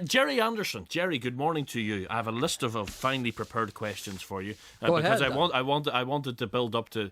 Gerry Anderson. Gerry, good morning to you. I have a list of finely prepared questions for you. Go because ahead. I wanted to build up to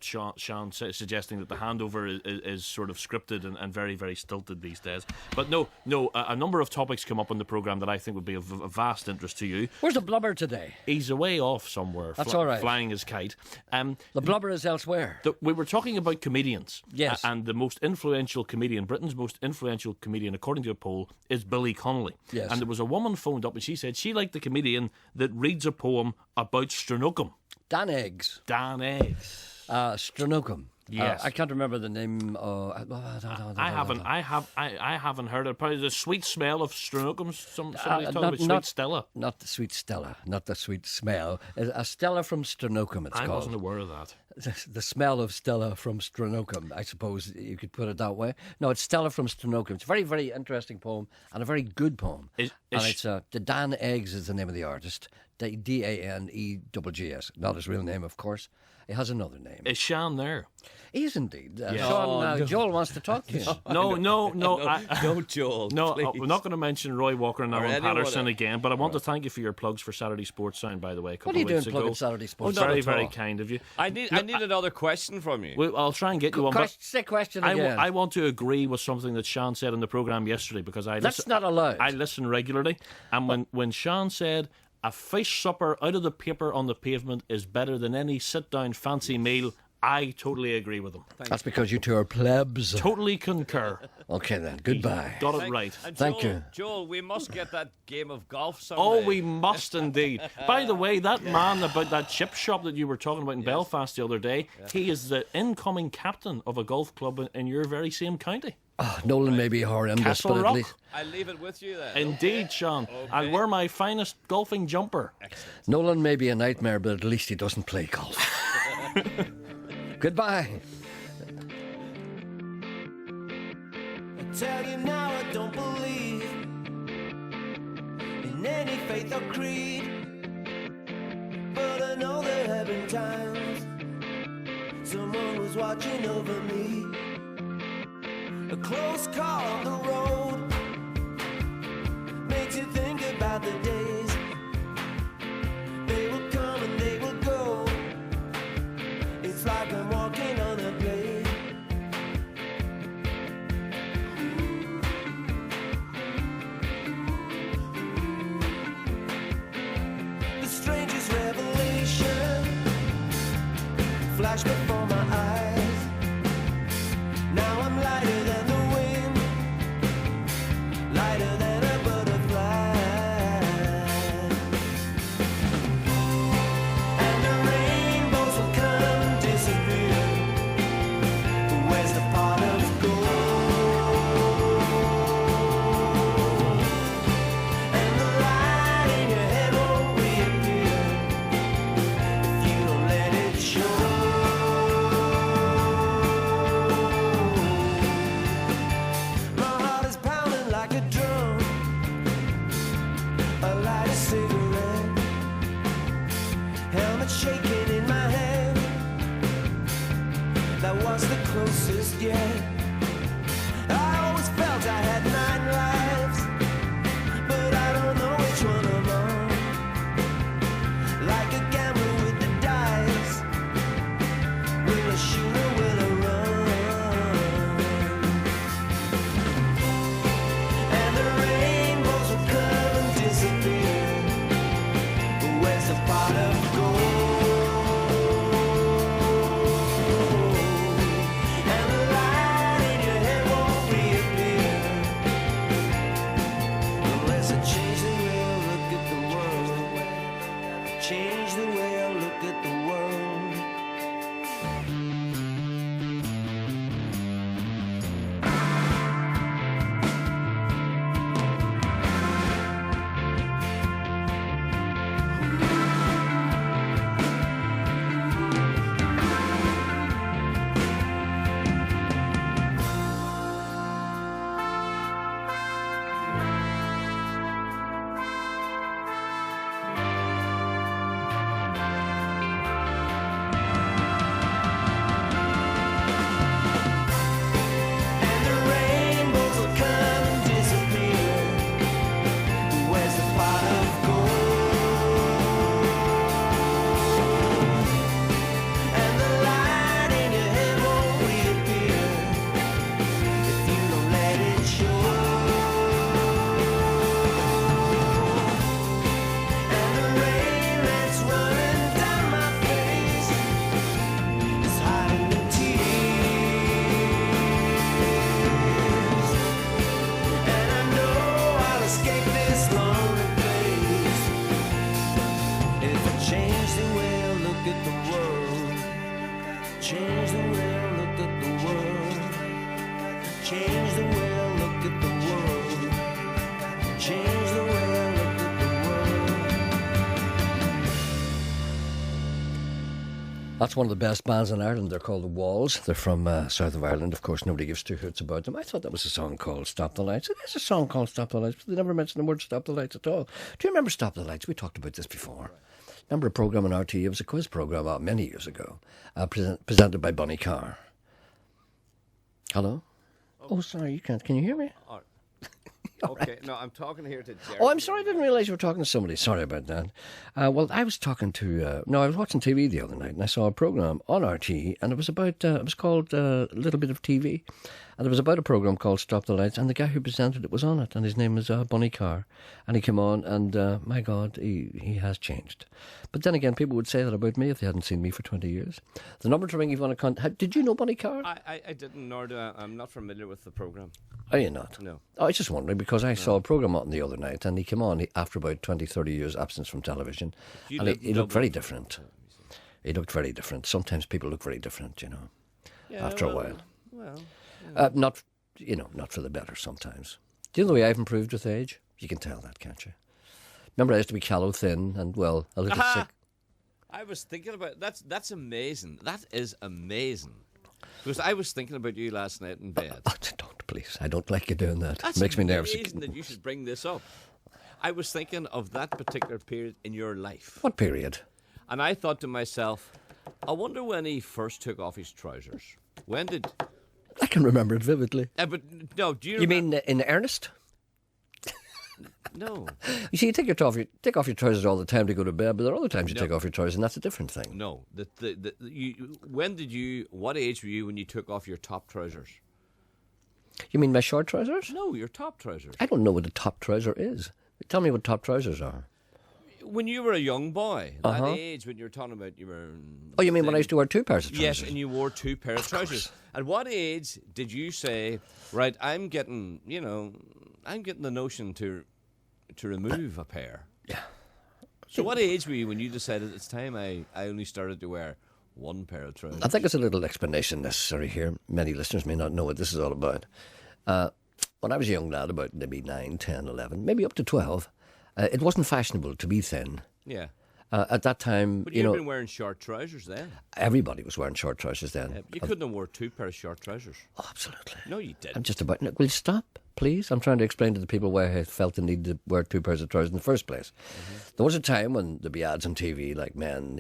Sean suggesting that the handover is sort of scripted and very, very stilted these days. But no, a number of topics come up on the programme that I think would be of vast interest to you. Where's the blubber today? He's away off somewhere. That's all right. Flying his kite. The blubber is elsewhere. We were talking about comedians. Yes. And the most influential comedian, Britain's most influential comedian, according to a poll, is Billy Connolly. Yes. And there was a woman phoned up and she said she liked the comedian that reads a poem about Stronocum. Dan Eggs. Stronocum. Yes. I can't remember the name. I haven't heard it. Probably the sweet smell of Stronocum. Somebody talking about Sweet Stella. Not the sweet Stella. Not the sweet smell. A Stella from Stronocum, it's called. I wasn't aware of that. The smell of Stella from Stronocum, I suppose you could put it that way. No, it's Stella from Stronocum. It's a very, very interesting poem and a very good poem. It's the Dan Eggs is the name of the artist. Daneeggs. Not his real name, of course. He has another name. Is Sean there? He is indeed. Yes. Sean, no. Joel wants to talk to you. No. Don't, Joel. No, please. we're not going to mention Roy Walker and Or Alan anyone Patterson else. again, but I want to thank you for your plugs for Saturday Sports Sound, by the way, a couple What are you of doing weeks ago. plugging Saturday Sports? Very, Not at very all. kind of you. I need another question from you. Well, I'll try and get you one. But Say question again. I want to agree with something that Sean said in the programme yesterday because That's not allowed. I listen regularly, and when Sean said a fish supper out of the paper on the pavement is better than any sit-down fancy meal, I totally agree with him. That's because you two are plebs. Totally concur. Okay then, goodbye. Got it right. And Thank Joel, you. Joel, we must get that game of golf someday. Oh, we must indeed. By the way, that man about that chip shop that you were talking about in Belfast the other day, he is the incoming captain of a golf club in your very same county. Nolan may be horrendous, Castle but at Rock. least I'll leave it with you then. Indeed, Sean. I'll wear my finest golfing jumper. Nolan may be a nightmare, but at least he doesn't play golf. Goodbye. I tell you now, I don't believe in any faith or creed, but I know there have been times someone was watching over me. A close call on the road makes you think about the days they will come and they will go. It's like I'm walking on a blade. The strangest revelation flashed before my eyes. Now I'm lighter than the wind, lighter than a butterfly. And the rainbows will come and disappear. Where's the pot of gold? And the light in your head won't reappear if you don't let it show. My heart is pounding like a drum. I light a cigarette, helmet shaking in my hand. That was the closest yet. I always felt I had 9 lives, but I don't know which one I'm on. Like a gambler with the dice, will I shoot or will I run? And the rainbows will come and disappear. Where's the pot of gold? And the light in your head won't reappear unless I change the way I look at the world. Change the way I look at the world. changed the way I look at the world. That's one of the best bands in Ireland. They're called The Walls. They're from south of Ireland. Of course, nobody gives two hoots about them. I thought that was a song called Stop the Lights. It is a song called Stop the Lights, but they never mentioned the word Stop the Lights at all. Do you remember Stop the Lights? We talked about this before. Remember a programme on RT? It was a quiz programme out many years ago, presented by Bunny Carr. Hello? Oh, sorry, you can't. Can you hear me? Okay, no, I'm talking here to Gerry. Oh, I'm sorry, I didn't realise you were talking to somebody. Sorry about that. Well, I was talking to... I was watching TV the other night and I saw a programme on RT and it was about... it was called A Little Bit of TV. And it was about a programme called Stop the Lights and the guy who presented it was on it and his name was Bunny Carr. And he came on and, my God, he has changed. But then again, people would say that about me if they hadn't seen me for 20 years. The number to ring if you want to contact... Did you know Bunny Carr? I didn't, nor do I. I'm not familiar with the programme. Are you not? No. I was just wondering because I saw a programme on the other night and he came on after about 20, 30 years absence from television and he looked very different. He looked very different. Sometimes people look very different, you know, after a while. Well, not for the better sometimes. Do you know the way I've improved with age? You can tell that, can't you? Remember I used to be callow, thin and, well, a little sick. I was thinking about... That's amazing. That is amazing. Because I was thinking about you last night in bed. Oh, don't, please. I don't like you doing that. That's It makes me nervous. amazing that you should bring this up. I was thinking of that particular period in your life. What period? And I thought to myself, I wonder when he first took off his trousers. When did... I can remember it vividly. but no, do you You remember? mean in earnest? No. You see, you take off your trousers all the time to go to bed, but there are other times you take off your trousers, and that's a different thing. No. What age were you when you took off your top trousers? You mean my short trousers? No, your top trousers. I don't know what a top trouser is. Tell me what top trousers are. When you were a young boy, that age when you were talking about you were... Oh, you mean when I used to wear two pairs of trousers? Yes, and you wore two pairs of trousers. At what age did you say, right, I'm getting the notion to remove a pair? Yeah. So what age were you when you decided it's time I only started to wear one pair of trousers? I think there's a little explanation necessary here. Many listeners may not know what this is all about. When I was a young lad, about maybe 9, 10, 11, maybe up to 12, it wasn't fashionable to be thin. Yeah. At that time, But you'd been wearing short trousers then. everybody was wearing short trousers then. Yeah, you couldn't have wore two pairs of short trousers. Oh, absolutely. No, you didn't. I'm just about... Will you stop, please? I'm trying to explain to the people why I felt the need to wear two pairs of trousers in the first place. There was a time when there'd be ads on TV like, men,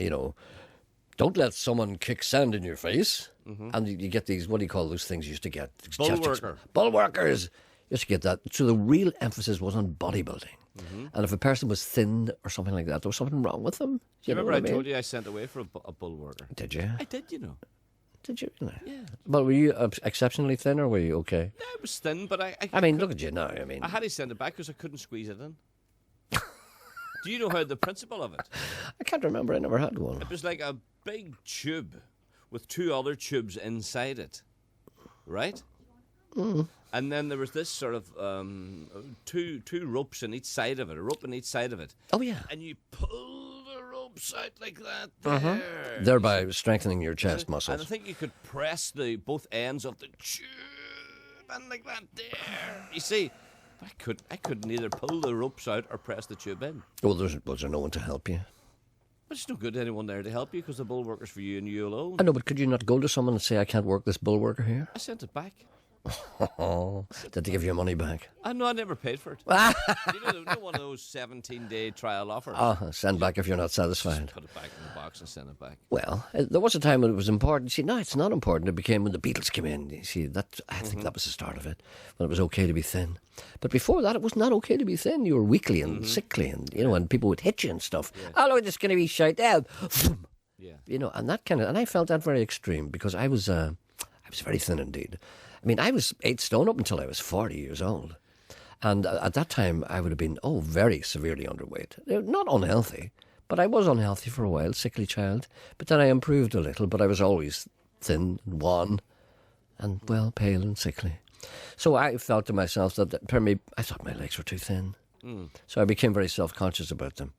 don't let someone kick sand in your face. And you get these, what do you call those things you used to get? Bulwarker. Bulwarkers. You used to get that. So the real emphasis was on bodybuilding. And if a person was thin or something like that, there was something wrong with them. Do you remember know what I told you I sent away for a bulwarker? Did you? I did, Did you really? Yeah. Well, were you exceptionally thin or were you okay? I was thin, but I mean, look at you now. I had to send it back because I couldn't squeeze it in. Do you know how the principle of it? I can't remember. I never had one. It was like a big tube with two other tubes inside it, right? And then there was this sort of two ropes on each side of it, a rope on each side of it. Oh, yeah. And you pull the ropes out like that there. Thereby strengthening your chest And I muscles. think you could press both ends of the tube and like that there. You see, I could neither pull the ropes out or press the tube in. Well, was there no one to help you? But it's no good to anyone there to help you because the bulwarker's for you and you alone. I know, but could you not go to someone and say, I can't work this bulwarker here? I sent it back. Oh, did they give your money back? I never paid for it. You know one of those 17-day trial offers. Send back if you're not satisfied. Put it back in the box and send it back. Well, there was a time when it was important. See, no, it's not important. It became when the Beatles came in. You see, I think that was the start of it, when it was okay to be thin. But before that, it was not okay to be thin. You were weakly and sickly, and and people would hit you and stuff. Yeah. Oh, look, it's going to be shite out. Yeah. And that and I felt that very extreme because I was very thin indeed. I mean, I was 8 stone up until I was 40 years old. And at that time, I would have been, very severely underweight. Not unhealthy, but I was unhealthy for a while, sickly child. But then I improved a little, but I was always thin and wan and, well, pale and sickly. So I felt to myself that, I thought my legs were too thin. So I became very self-conscious about them.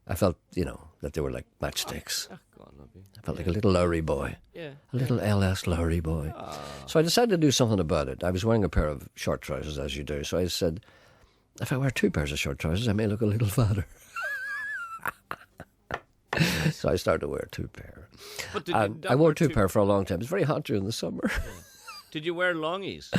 I felt, that they were like matchsticks. I felt like a little Lowry boy. Yeah. A little LS Lowry boy. So I decided to do something about it. I was wearing a pair of short trousers, as you do. So I said, if I wear 2 pairs of short trousers, I may look a little fatter. So I started to wear 2 pair. But did you I wore 2 pair for a long time. It's very hot during the summer. Did you wear longies?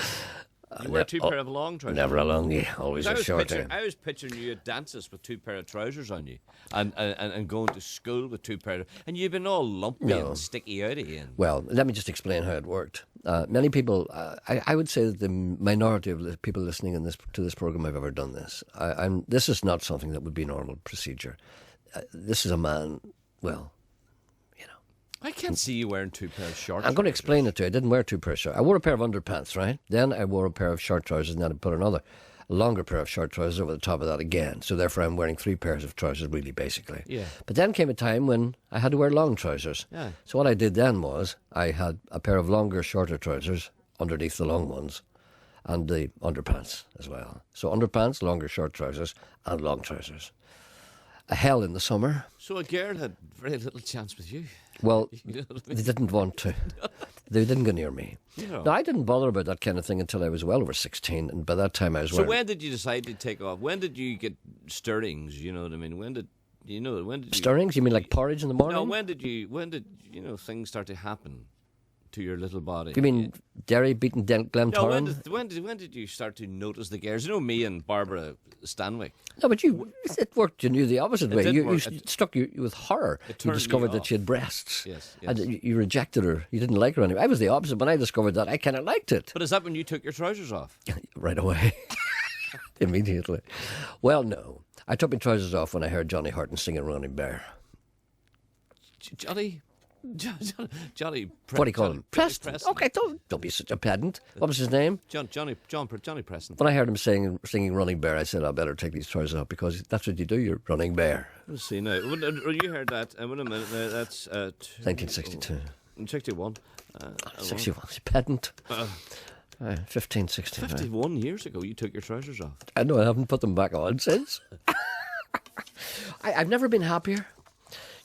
You wear 2 pair of long trousers? Never a longie, always a short hair. I was picturing you at dances with 2 pair of trousers on you, and going to school with 2 pair of, and you've been all lumpy and sticky outy. Well, let me just explain how it worked. Many people, I would say that the minority of the people listening to this program have ever done this. This is not something that would be normal procedure. This is a man, well, you know. I can't see you wearing 2 pair of shorts. I'm going to explain it to you. I didn't wear 2 pairs of shorts. I wore a pair of underpants, right? Then I wore a pair of short trousers, and then I put a longer pair of short trousers over the top of that again. So therefore I'm wearing 3 pairs of trousers, really, basically. Yeah. But then came a time when I had to wear long trousers. Yeah. So what I did then was I had a pair of longer, shorter trousers underneath the long ones, and the underpants as well. So underpants, longer, short trousers, and long trousers. A hell in the summer. So a girl had very little chance with you. Well, You know what I mean? they didn't want to. They didn't go near me. No. No, I didn't bother about that kind of thing until I was well over 16, and by that time I was So wearing... when did you decide to take off? When did you get stirrings? You know what I mean? When did you... Stirrings? You mean like porridge in the morning? No, when did things start to happen to your little body? You mean Derry beating No, Glentoran? when did you start to notice the girls? You know me and Barbara Stanwyck. No, but it worked. You knew the opposite way. did You work. struck you with horror. It You turned discovered you that she off. had breasts. Yes, And yes. you rejected her. You didn't like her anyway. I was the opposite. When I discovered that, I kind of liked it. But is that when you took your trousers off? Right away. Immediately. Well, no. I took my trousers off when I heard Johnny Horton singing Running Bear. Johnny. Johnny. What do you call him? Preston. Okay, don't be such a pedant. What was his name? Johnny Preston. When I heard him singing Running Bear, I said, I better take these trousers off because that's what you do. You're running bear. Let's see now. You heard that? Wait a minute. That's 1962. 61. 61. Pedant. 15, 16. 51 years ago, you took your trousers off. I know I haven't put them back on since. I've never been happier.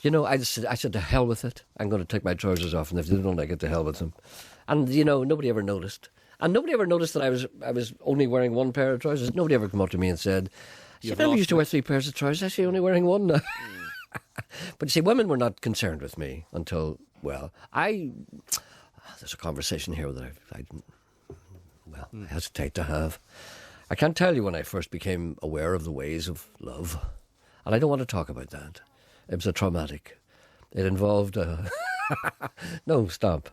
You know, I said to hell with it. I'm going to take my trousers off, and if they don't like it, to hell with them. And you know, nobody ever noticed. And nobody ever noticed that I was only wearing 1 pair of trousers. Nobody ever come up to me and said, "You never used to wear 3 pairs of trousers. I see you're only wearing 1 now." But you see, women were not concerned with me until, well, there's a conversation here that I hesitate to have. I can't tell you when I first became aware of the ways of love, and I don't want to talk about that. It was a traumatic. It involved. No, stop.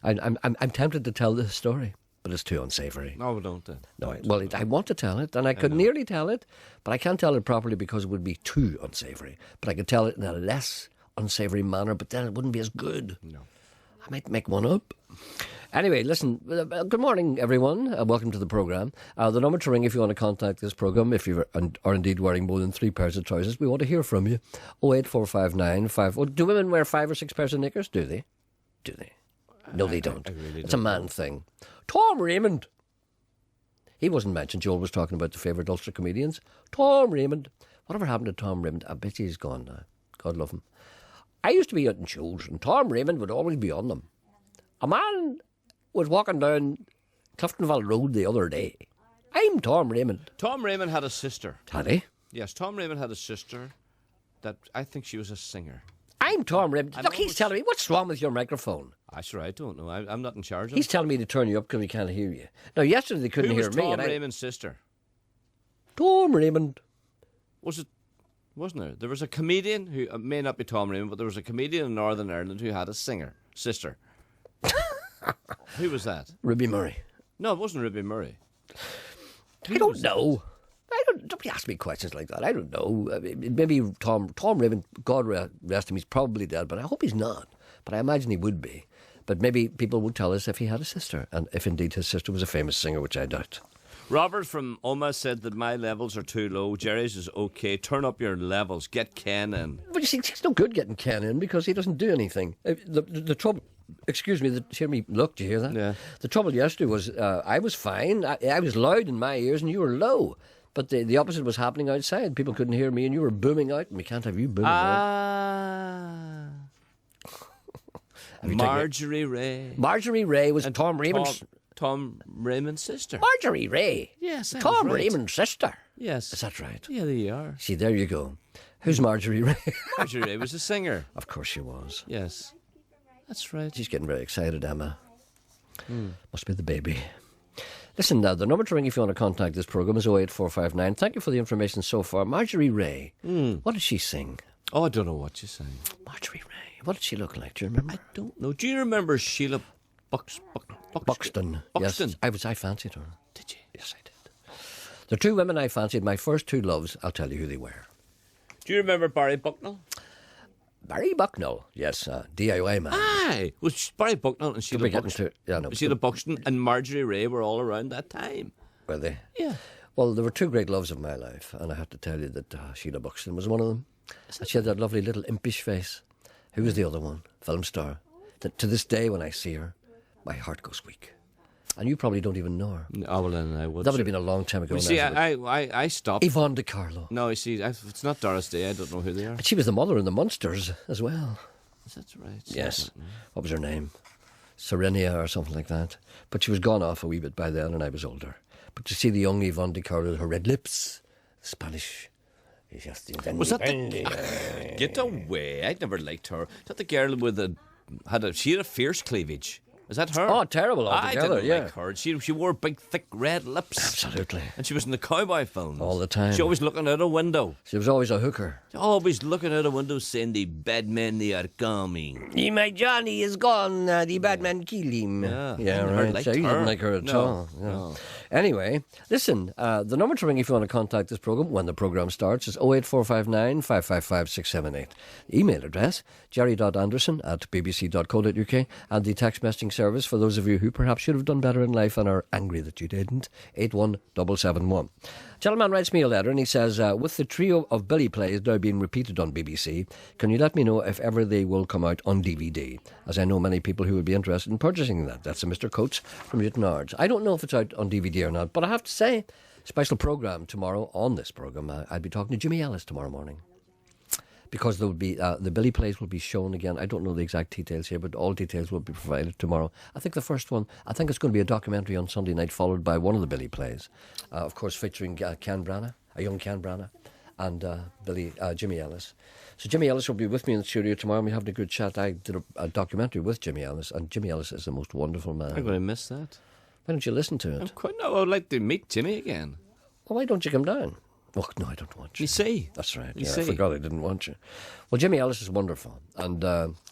I'm tempted to tell this story, but it's too unsavoury. No, don't then. No, I want to tell it, and I could nearly tell it, but I can't tell it properly because it would be too unsavoury. But I could tell it in a less unsavoury manner, but then it wouldn't be as good. No. I might make one up. Anyway, listen, good morning, everyone. Welcome to the programme. The number to ring if you want to contact this programme, if you are indeed wearing more than 3 pairs of trousers, we want to hear from you. 08459 do women wear 5 or 6 pairs of knickers? Do they? Do they? No, they don't. It's a man thing. Tom Raymond. He wasn't mentioned. Joel was talking about the favourite Ulster comedians. Tom Raymond. Whatever happened to Tom Raymond? I bet he's gone now. God love him. I used to be out in shows, and Tom Raymond would always be on them. A man was walking down Cliftonville Road the other day. I'm Tom Raymond. Tom Raymond had a sister. Had he? Yes, Tom Raymond had a sister that I think she was a singer. I'm Tom Raymond. Look, he's telling me, what's wrong with your microphone? I don't know. I'm not in charge of He's it. telling me to turn you up because we can't hear you. Now, yesterday they couldn't Who hear was me. Tom and Raymond's sister? Tom Raymond. Was it? Wasn't there? There was a comedian who may not be Tom Raymond, but there was a comedian in Northern Ireland who had a sister. Who was that? Ruby Murray. No, it wasn't Ruby Murray. I don't know. Don't ask me questions like that. I don't know. I mean, maybe Tom Raymond, God rest him, he's probably dead, but I hope he's not. But I imagine he would be. But maybe people would tell us if he had a sister, and if indeed his sister was a famous singer, which I doubt. Robert from Oma said that my levels are too low. Gerry's is okay. Turn up your levels. Get Ken in. But you see, it's no good getting Ken in because he doesn't do anything. The trouble... Excuse me, hear me look, do you hear that? Yeah. The trouble yesterday was I was fine. I was loud in my ears and you were low. But the opposite was happening outside. People couldn't hear me and you were booming out. And we can't have you booming out. Marjorie Ray. Marjorie Ray was Tom Raymond's... Tom Raymond's sister. Marjorie Ray. Yes, I was Tom right. Raymond's sister. Yes. Is that right? Yeah, there you are. See, there you go. Who's Marjorie Ray? Marjorie Ray was a singer. Of course she was. Yes. That's right. She's getting very excited, Emma. Must be the baby. Listen, the number to ring if you want to contact this programme is 08459. Thank you for the information so far. Marjorie Ray. What did she sing? Oh, I don't know what you're saying. Marjorie Ray. What did she look like? Do you remember? I don't know. Do you remember Sheila Buxton. Buxton. Yes, I fancied her. Did you? Yes, I did. The two women I fancied, my first two loves, I'll tell you who they were. Do you remember Barry Bucknell? Barry Bucknell, yes, DIY man. Aye. Was Barry Bucknell and Sheila we get Buxton? into- yeah, no, Sheila Buxton and Marjorie Ray were all around that time. Were they? Yeah. Well, there were two great loves of my life, and I have to tell you that Sheila Buxton was one of them. And she had that lovely little impish face. Who was the other one? Film star. To this day, when I see her, my heart goes weak. And you probably don't even know her. Oh, well, then I would. That would have been a long time ago. You see, I stopped. Yvonne De Carlo. No, you see, it's not Doris Day. I don't know who they are. And she was the mother in the Munsters as well. That's right. Yes. What was her name? Serenia or something like that. But she was gone off a wee bit by then, and I was older. But to see the young Yvonne De Carlo, her red lips, Spanish. Was that the... Get away. I'd never liked her. Is that the girl with the... She had a fierce cleavage. Is that her? Oh, terrible I altogether, didn't yeah. like her. She wore big, thick, red lips. Absolutely. And she was in the cowboy films. All the time. She always looking out a window. She was always a hooker. Always looking out a window saying, the bad men, they are coming. My Johnny is gone. The bad man killed him. Yeah, I yeah, never right. liked So you her. didn't like her at No, all. Yeah. no. Anyway, listen, the number to ring if you want to contact this programme when the programme starts is 08459 555 678. The email address, jerry.anderson@bbc.co.uk, and the text messaging service for those of you who perhaps should have done better in life and are angry that you didn't, 81771. Gentleman writes me a letter and he says, with the trio of Billy plays now being repeated on BBC, can you let me know if ever they will come out on DVD? As I know many people who would be interested in purchasing that. That's a Mr. Coates from Newton Ards. I don't know if it's out on DVD or not, but I have to say, special programme tomorrow on this programme. I'll be talking to Jimmy Ellis tomorrow morning. Because there will be the Billy plays will be shown again. I don't know the exact details here, but all details will be provided tomorrow. I think the first one, I think it's going to be a documentary on Sunday night, followed by one of the Billy plays, of course featuring Ken Branagh, a young Ken Branagh, and Jimmy Ellis. So Jimmy Ellis will be with me in the studio tomorrow, and we're having a good chat. I did a documentary with Jimmy Ellis, and Jimmy Ellis is the most wonderful man. I'm going to miss that. Why don't you listen to it? I would like to meet Jimmy again. Well, why don't you come down? Oh, no, I don't want you. You see? That's right. You Yeah, see? I forgot I didn't want you. Well, Jimmy Ellis is wonderful. And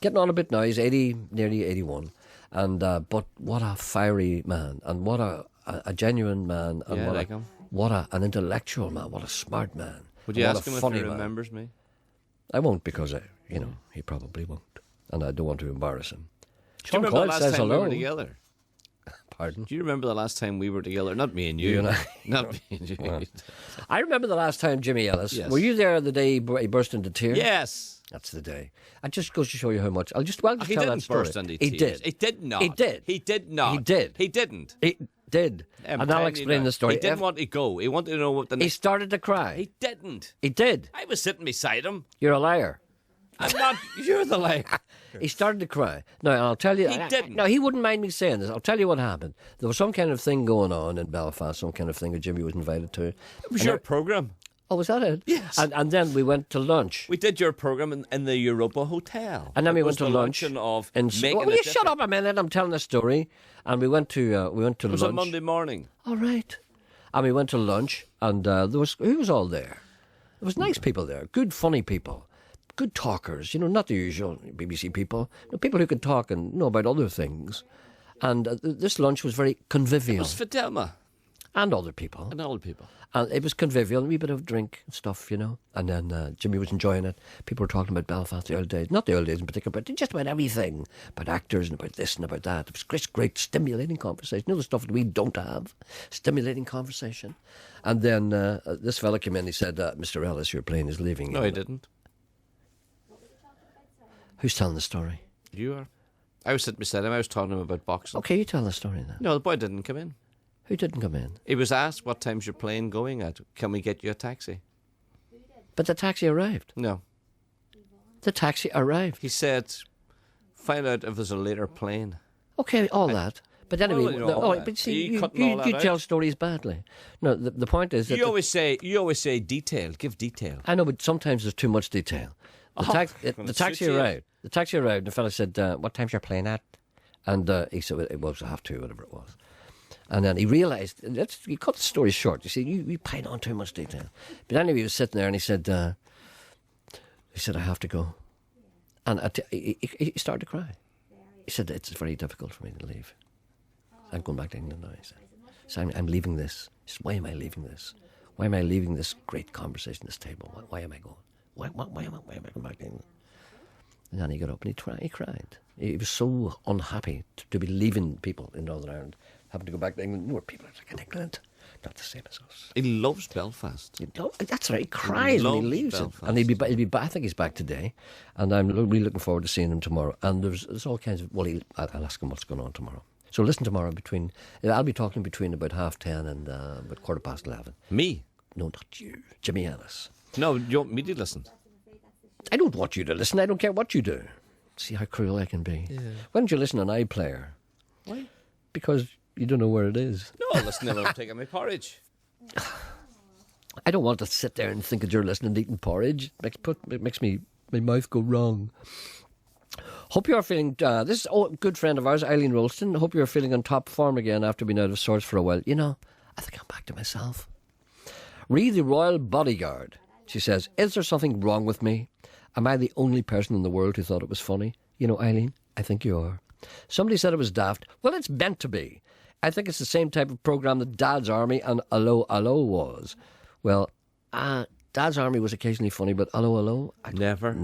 getting on a bit now. He's 80, nearly 81. And but what a fiery man. And what a genuine man. And Yeah, I what like him. What an intellectual man. What a smart man. Would you and what ask a him if funny he man. remembers me? I won't because, he probably won't. And I don't want to embarrass him. Do you Sean remember the Coyle last says time we hello. were together? Pardon? Do you remember the last time we were together? Not me and you. You and I. Not me and you. Well, I remember the last time Jimmy Ellis. Yes. Were you there the day he burst into tears? Yes. That's the day. It just goes to show you how much. I'll just tell He that didn't story. burst into He tears. did. He did not. He did. He did not. He did. He didn't. He did. I'm And I'll telling you explain now. the story. He didn't want to go. He wanted to know what the He next... started to cry. He didn't. He did. I was sitting beside him. You're a liar. I'm not... You're the liar. He started to cry. Now, I'll tell you... He didn't. No, he wouldn't mind me saying this. I'll tell you what happened. There was some kind of thing going on in Belfast, some kind of thing that Jimmy was invited to. It was your programme. Oh, was that it? Yes. And then we went to lunch. We did your programme in the Europa Hotel. And then we It went was to the lunch. luncheon of in, making will it you shut different. up a minute? I'm telling a story. And we went to It was lunch. a Monday morning. All right. And we went to lunch, and who was all there? There was nice people there, good, funny people, good talkers. Not the usual BBC people. People who could talk and know about other things. And this lunch was very It convivial, was Fidelma and other people. and other people. And it was convivial, a wee bit of drink and stuff, And then Jimmy was enjoying it. People were talking about Belfast the early days. Not the early days in particular, but just about everything. About actors and about this and about that. It was great stimulating conversation. The stuff that we don't have. Stimulating conversation. And then this fella came in, he said, Mr. Ellis, your plane is leaving. No, he didn't. Who's telling the story? You are. I was sitting beside him. I was talking to him about boxing. Okay, you tell the story then. No, the boy didn't come in. Who didn't come in? He was asked, what time's your plane going at? Can we get you a taxi? But the taxi arrived. No. The taxi arrived. He said, find out if there's a later plane. Okay, all that. But anyway, Well, you know all that. but Are see, you cutting all that you tell out? stories badly. No, the point is that You always say detail. Give detail. I know, but sometimes there's too much detail. The taxi arrived. The taxi arrived, and the fella said, "What time's your plane at?" And he said, "It was 2:30, whatever it was." And then he realised, you cut the story short. You see, you pile on too much detail. But anyway, he was sitting there, and he said, "I have to go." And he started to cry. He said, "It's very difficult for me to leave. I'm going back to England now," he said. So I'm leaving this. He said, "Why am I leaving this? Why am I leaving this great conversation, this table? Why am I going? Why am I going back to England?" And then he got up and he cried. He was so unhappy to be leaving people in Northern Ireland, having to go back to England. More people are like in England, not the same as us. He loves Belfast. That's right. He cries when he loves leaves Belfast. it, and he'll be back. I think he's back today, and I'm really looking forward to seeing him tomorrow. And there's all kinds of. Well, I'll ask him what's going on tomorrow. So listen tomorrow I'll be talking between about 10:30 and about 11:15. Me? No, not you, Jimmy Ellis. No, you want me to listen? I don't want you to listen. I don't care what you do. See how cruel I can be. Yeah. Why don't you listen on iPlayer? Why? Because you don't know where it is. No, I'll listen when I'm taking my porridge. I don't want to sit there and think that you're listening to eating porridge. It makes my mouth go wrong. Hope you're feeling... this is a good friend of ours, Eileen Rolston. Hope you're feeling on top form again after being out of sorts for a while. You know, I think I'm back to myself. Read the Royal Bodyguard. She says, "Is there something wrong with me? Am I the only person in the world who thought it was funny? You know, Eileen, I think you are. Somebody said it was daft. Well, it's meant to be. I think it's the same type of programme that Dad's Army and Allo Allo was. Well, Dad's Army was occasionally funny, but Allo Allo? Never,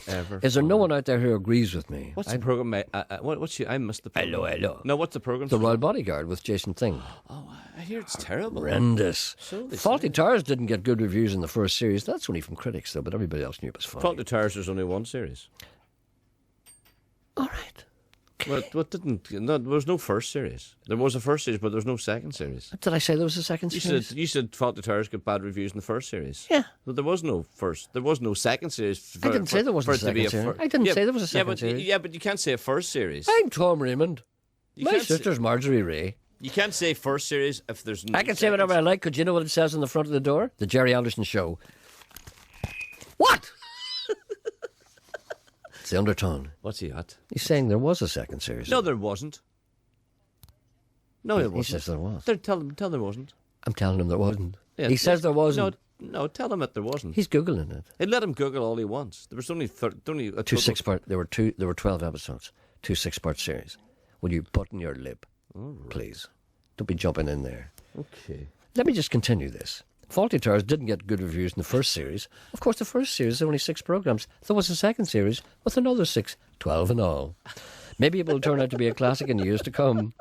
ever. Is there no one out there who agrees with me? What's the programme? I missed the programme. Hello. No, what's the programme? The Royal Bodyguard with Jason Thing. Oh, I hear it's terrible. Horrendous. So they Faulty Towers didn't get good reviews in the first series. That's only from critics, though, but everybody else knew it was funny. Faulty Towers was only one series. All right. Well, what didn't? No, there was no first series. There was a first series, but there was no second series. Did I say there was a second series? You said Faulty Towers got bad reviews in the first series. Yeah. But there was no first. There was no second series. I didn't say there wasn't a second series. I didn't say there was a second series. Yeah, but you can't say a first series. I'm Tom Raymond. My can't sister's Marjorie Ray. You can't say first series if there's no I can say whatever I like, because you know what it says on the front of the door? The Gerry Alderson Show. What? It's the undertone. What's he at? He's saying there was a second series. No, there wasn't. No, there He wasn't. says there was. Tell there wasn't. I'm telling him there wasn't. Yeah, He says there wasn't. No, tell him that there wasn't. He's Googling it. Hey, let him Google all he wants. There was only a Two total- 6-part. There were 12 episodes. 2 6-part series. Will you button your lip, please? Don't be jumping in there. Okay. Let me just continue this. Faulty Towers didn't get good reviews in the first series. Of course, the first series, there were only 6 programmes. There was a second series with another 6, 12 in all. Maybe it will turn out to be a classic in years to come.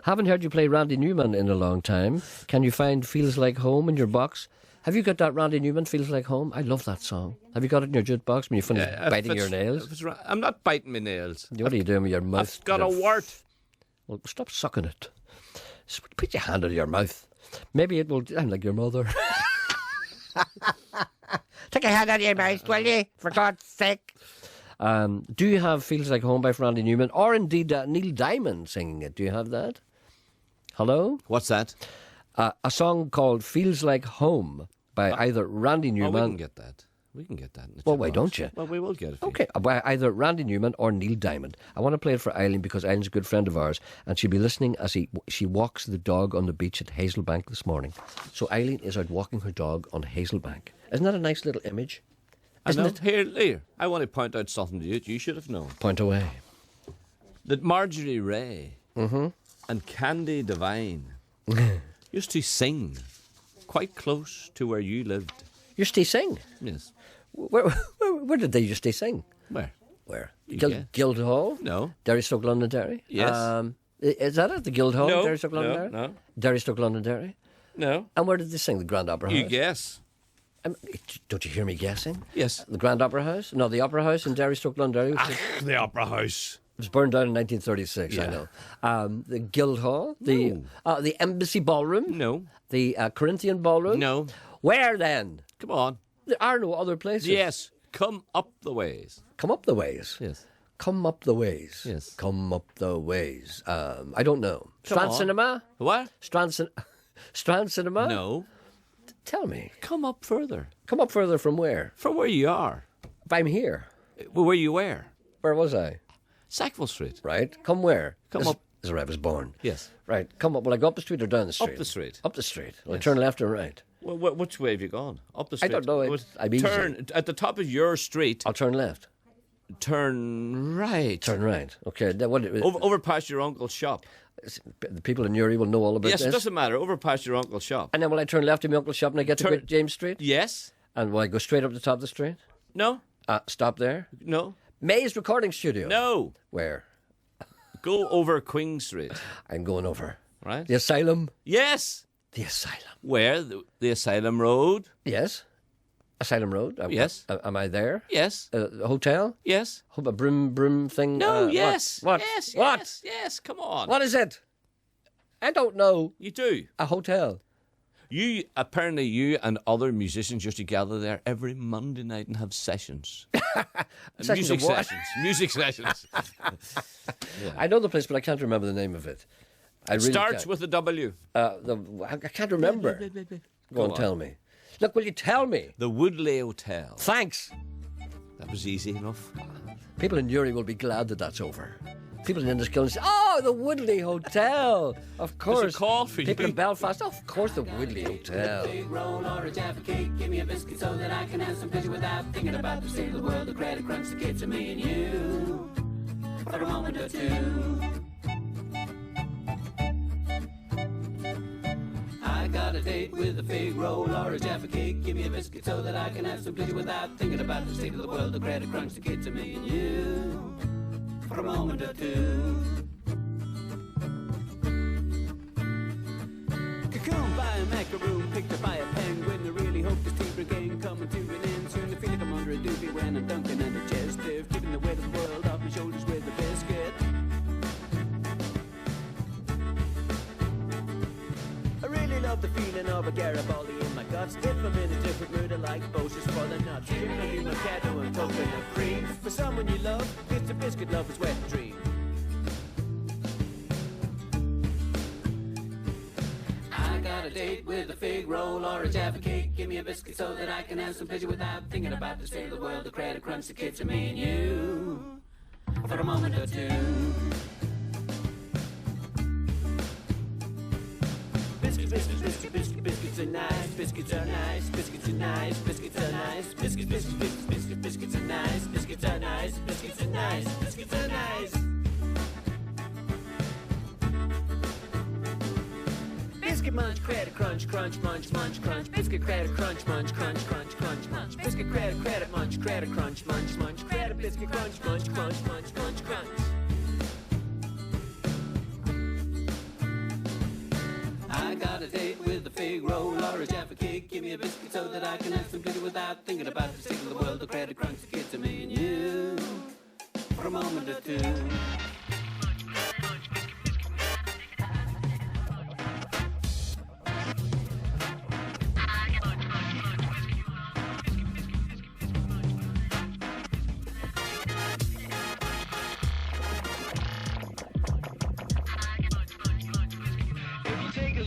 Haven't heard you play Randy Newman in a long time. Can you find Feels Like Home in your box? Have you got that Randy Newman, Feels Like Home? I love that song. Have you got it in your jukebox when you finish biting your nails? I'm not biting my nails. What are you doing with your mouth? I've got a wart. Well, stop sucking it. Put your hand out of your mouth. Maybe it will... I'm like your mother. Take your hand out of your mouth, will you? For God's sake. Do you have Feels Like Home by Randy Newman? Or indeed Neil Diamond singing it? Do you have that? Hello? What's that? A song called Feels Like Home by either Randy Oh, Newman... we can get that. We can get that. In the Well, why jukebox. don't you? Well, we will get it. Okay, by either Randy Newman or Neil Diamond. I want to play it for Eileen because Eileen's a good friend of ours, and she'll be listening as she walks the dog on the beach at Hazelbank this morning. So Eileen is out walking her dog on Hazelbank. Isn't that a nice little image? Isn't it? Here, I want to point out something to you that you should have known. Point away. That Marjorie Ray and Candy Devine used to sing quite close to where you lived. Used to sing? Yes. Where did they used to sing? Where? Guildhall? Guildhall? No. Derrystoke, Londonderry? Yes. Is that it? The Guildhall? No, Derrystoke, Londonderry? no. Derrystoke, Londonderry? No. And where did they sing? The Grand Opera House? You guess. Don't you hear me guessing? Yes. The Grand Opera House? No, the Opera House in Derrystoke, Londonderry. The Opera House. It was burned down in 1936, I Yeah. know. The Guildhall? The Embassy Ballroom? No. The Corinthian Ballroom? No. Where then? Come on. There are no other places. Yes. Come up the ways. Come up the ways. Yes. Come Up the Ways. Yes. Come Up the Ways. I don't know. Come Strand on. Cinema? What? Strand Cinema? No. Tell me. Come up further. Come up further from where? From where you are. If I'm here. Where you were. Where was I? Sackville Street. Right. Come where? Come This- up. This is where I was born. Yes. Right. Come up. Will I go up the street or down the street? Up the street. Up the street. Will I turn left or right? Well, which way have you gone? Up the I street. don't know. I'm easy. Turn at the top of your street. I'll turn left. Turn right. Turn right. Okay. Then what? Over past your uncle's shop. The people in Uri will know all about Yes, this. it doesn't matter. Over past your uncle's shop. And then will I turn left to my uncle's shop and I get to Turn- Great James Street? Yes. And will I go straight up the top of the street? No. Stop there. No. May's Recording Studio. No. Where? Go over Queen Street. I'm going over. Right. The asylum. Yes. The asylum. Where the Asylum Road. Yes. Asylum Road. Yes. Am I there? Yes. The hotel. Yes. A broom thing. No. Yes. What? Yes. What? Yes. Yes. Come on. What is it? I don't know. You do. A hotel. You apparently you and other musicians used to gather there every Monday night and have sessions. Sessions Music of what? sessions. Music sessions. I know the place, but I can't remember the name of it. I really Starts can't. with a W. I can't remember. Go and on. tell me. Look, will you tell me? The Woodley Hotel. Thanks. That was easy enough. People in Uri will be glad that that's over. People in Enniskillen say, "Oh, the Woodley Hotel." Of course. called for People you? in Belfast, of course, the Woodley Hotel. Big roll or a Jaffa cake, give me a biscuit so that I can have some pleasure without thinking about the state of the world, the credit crunch, the kids, and me and you for a moment or two. I got a date with a fig roll or a Jaffa cake, give me a biscuit so that I can have some pleasure without thinking about the state of the world, the credit crunch, the kids, and me and you for a moment or two. Cocoon by a macaroon, picked up by a penguin. I really hope this tea brigade coming to an end soon. I feel like I'm under a doobie when I'm dunking and digestive, tipping the weight of the world off my shoulders with a biscuit. I really love the feeling of a Garibaldi in my guts. If I'm in a different mood, I like Boches for the nuts. Generally, Mercado and coconut cream. For someone you love, it's a biscuit lover's wet dream. I got a date with a fig roll or a Jaffa cake. Give me a biscuit so that I can have some pleasure without thinking about the state of the world, the credit crunch, the kids, and me and you for a moment or two. Biscuits are nice, biscuits are nice, biscuits are nice, biscuits are nice, biscuits are nice, biscuits are nice, biscuits are nice, biscuits are nice. Biscuit munch, credit crunch, crunch, munch, munch, crunch. Biscuit credit crunch, munch, crunch, crunch, crunch, munch. Biscuit credit munch, credit crunch, munch, munch. Credit biscuit crunch, munch, crunch, munch, crunch, crunch. I got a date with a fig roll or a Jaffa cake. Give me a biscuit so that I can have some pleasure without thinking about the state of the world, the credit crunch, the kids, and me and you for a moment or two.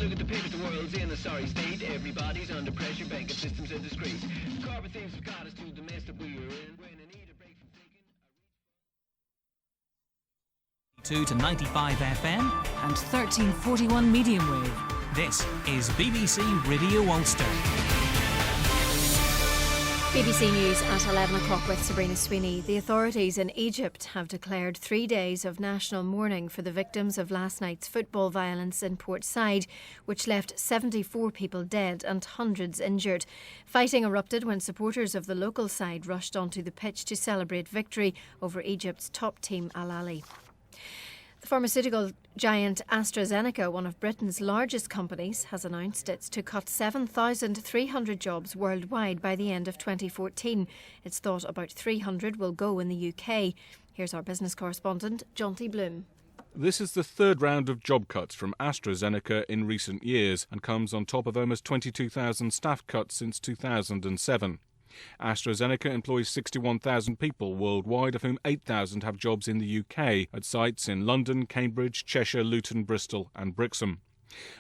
Look at the pivot, the world's in a sorry state. Everybody's under pressure, banking systems a disgrace. Corporate things have got us to the mess that we were in. When I need a break from thinking. 2 to 95 FM. and 1341 medium wave. This is BBC Radio Ulster. BBC News at 11 o'clock with Sabrina Sweeney. The authorities in Egypt have declared 3 days of national mourning for the victims of last night's football violence in Port Said, which left 74 people dead and hundreds injured. Fighting erupted when supporters of the local side rushed onto the pitch to celebrate victory over Egypt's top team Al Ahly. The pharmaceutical giant AstraZeneca, one of Britain's largest companies, has announced it's to cut 7,300 jobs worldwide by the end of 2014. It's thought about 300 will go in the UK. Here's our business correspondent, Jonty Bloom. This is the third round of job cuts from AstraZeneca in recent years and comes on top of almost 22,000 staff cuts since 2007. AstraZeneca employs 61,000 people worldwide, of whom 8,000 have jobs in the UK, at sites in London, Cambridge, Cheshire, Luton, Bristol and Brixham.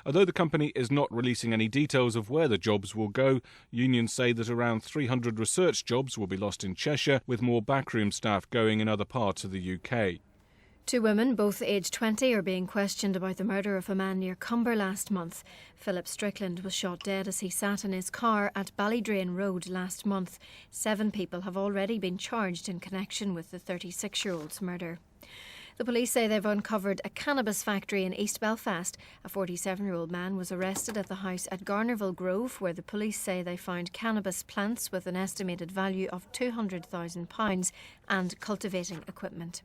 Although the company is not releasing any details of where the jobs will go, unions say that around 300 research jobs will be lost in Cheshire, with more backroom staff going in other parts of the UK. 2 women, both aged 20, are being questioned about the murder of a man near Cumber last month. Philip Strickland was shot dead as he sat in his car at Ballydrain Road last month. 7 people have already been charged in connection with the 36-year-old's murder. The police say they've uncovered a cannabis factory in East Belfast. A 47-year-old man was arrested at the house at Garnerville Grove, where the police say they found cannabis plants with an estimated value of £200,000 and cultivating equipment.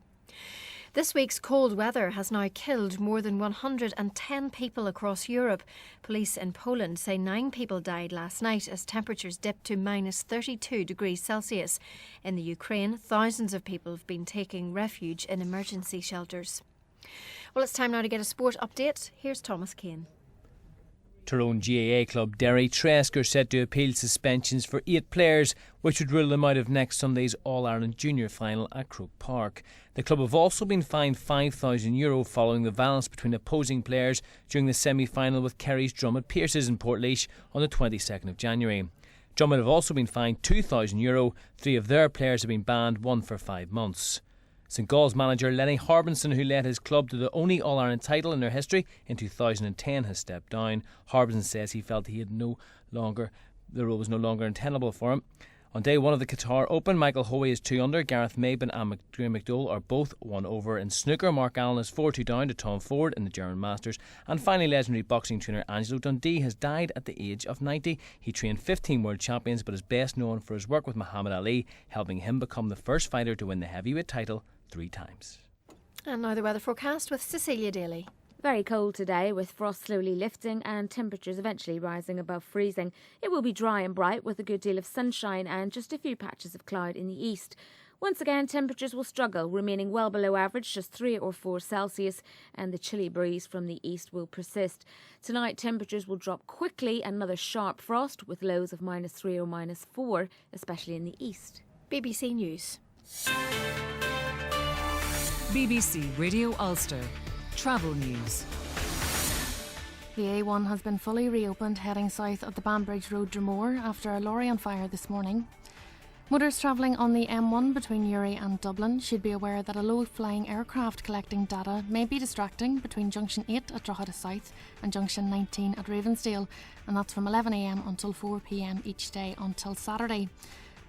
This week's cold weather has now killed more than 110 people across Europe. Police in Poland say 9 people died last night as temperatures dipped to minus 32 degrees Celsius. In the Ukraine, thousands of people have been taking refuge in emergency shelters. Well, it's time now to get a sport update. Here's Thomas Kane. Tyrone GAA club Derry Tresk are set to appeal suspensions for 8 players, which would rule them out of next Sunday's All-Ireland Junior final at Croke Park. The club have also been fined €5,000 following the violence between opposing players during the semi-final with Kerry's Drum at Pierce's in Portlaoise on the 22nd of January. Drummond have also been fined €2,000. 3 of their players have been banned, 1 for 5 months. St Gall's manager Lenny Harbinson, who led his club to the only All-Ireland title in their history in 2010, has stepped down. Harbinson says he felt the role was no longer untenable for him. On day 1 of the Qatar Open, Michael Hoey is 2 under, Gareth Maben and Graham McDowell are both 1 over. In snooker, Mark Allen is 4-2 down to Tom Ford in the German Masters. And finally, legendary boxing trainer Angelo Dundee has died at the age of 90. He trained 15 world champions, but is best known for his work with Muhammad Ali, helping him become the first fighter to win the heavyweight title 3 times. And now the weather forecast with Cecilia Daly. Very cold today, with frost slowly lifting and temperatures eventually rising above freezing. It will be dry and bright with a good deal of sunshine and just a few patches of cloud in the east. Once again, temperatures will struggle, remaining well below average, just 3 or 4 Celsius, and the chilly breeze from the east will persist. Tonight, temperatures will drop quickly, another sharp frost with lows of -3 or -4, especially in the east. BBC News. BBC Radio Ulster. Travel news. The A1 has been fully reopened heading south of the Banbridge Road Dromore after a lorry on fire this morning. Motorists travelling on the M1 between Uri and Dublin should be aware that a low-flying aircraft collecting data may be distracting between Junction 8 at Drogheda South and Junction 19 at Ravensdale, and that's from 11 a.m. until 4 p.m. each day until Saturday.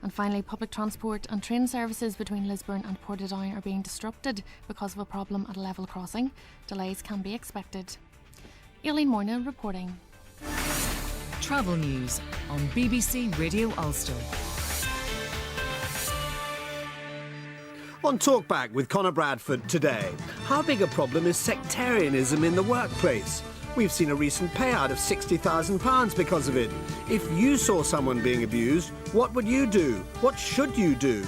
And finally, public transport and train services between Lisburn and Portadown are being disrupted because of a problem at a level crossing. Delays can be expected. Aileen Morna reporting. Travel news on BBC Radio Ulster. On Talkback with Conor Bradford today, how big a problem is sectarianism in the workplace? We've seen a recent payout of £60,000 because of it. If you saw someone being abused, what would you do? What should you do?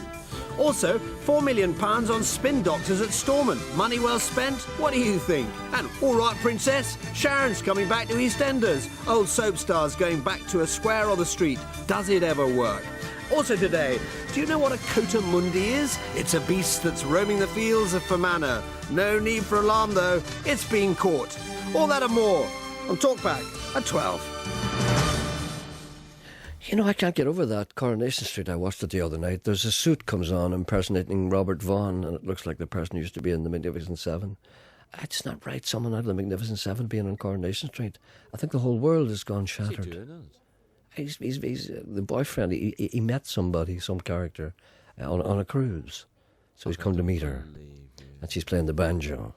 Also, £4 million on spin doctors at Stormont. Money well spent? What do you think? And all right, Princess, Sharon's coming back to EastEnders. Old soap stars going back to a square on the street. Does it ever work? Also today, do you know what a coatamundi is? It's a beast that's roaming the fields of Fermanagh. No need for alarm though, it's being caught. All that and more on Talkback at 12. You know, I can't get over that. Coronation Street, I watched it the other night. There's a suit comes on impersonating Robert Vaughan, and it looks like the person who used to be in the Magnificent Seven. It's not right, someone out of the Magnificent Seven being on Coronation Street. I think the whole world has gone shattered. What's he doing? He's the boyfriend. He met somebody, some character, on a cruise. So he's come to meet her, and she's playing the banjo.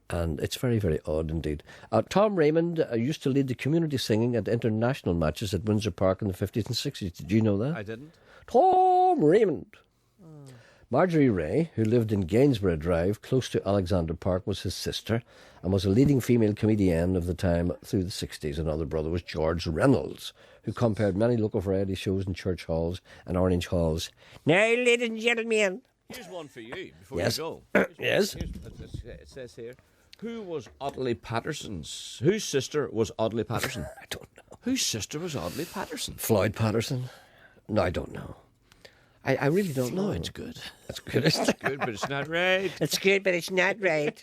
And it's very, very odd indeed. Tom Raymond used to lead the community singing at international matches at Windsor Park in the 50s and 60s. Did you know that? I didn't. Tom Raymond. Marjorie Ray, who lived in Gainsborough Drive, close to Alexander Park, was his sister and was a leading female comedienne of the time through the 60s. Another brother was George Reynolds, who compared many local variety shows in church halls and Orange halls. Now, ladies and gentlemen. Here's one for you before Yes. you go. Yes. It says here, who was Audley Patterson's? Whose sister was Audley Patterson? I don't know. Whose sister was Audley Patterson? Floyd Patterson. No, I don't know. I really don't know. It's good. It's good. It's good, but it's not right. It's good, but it's not right.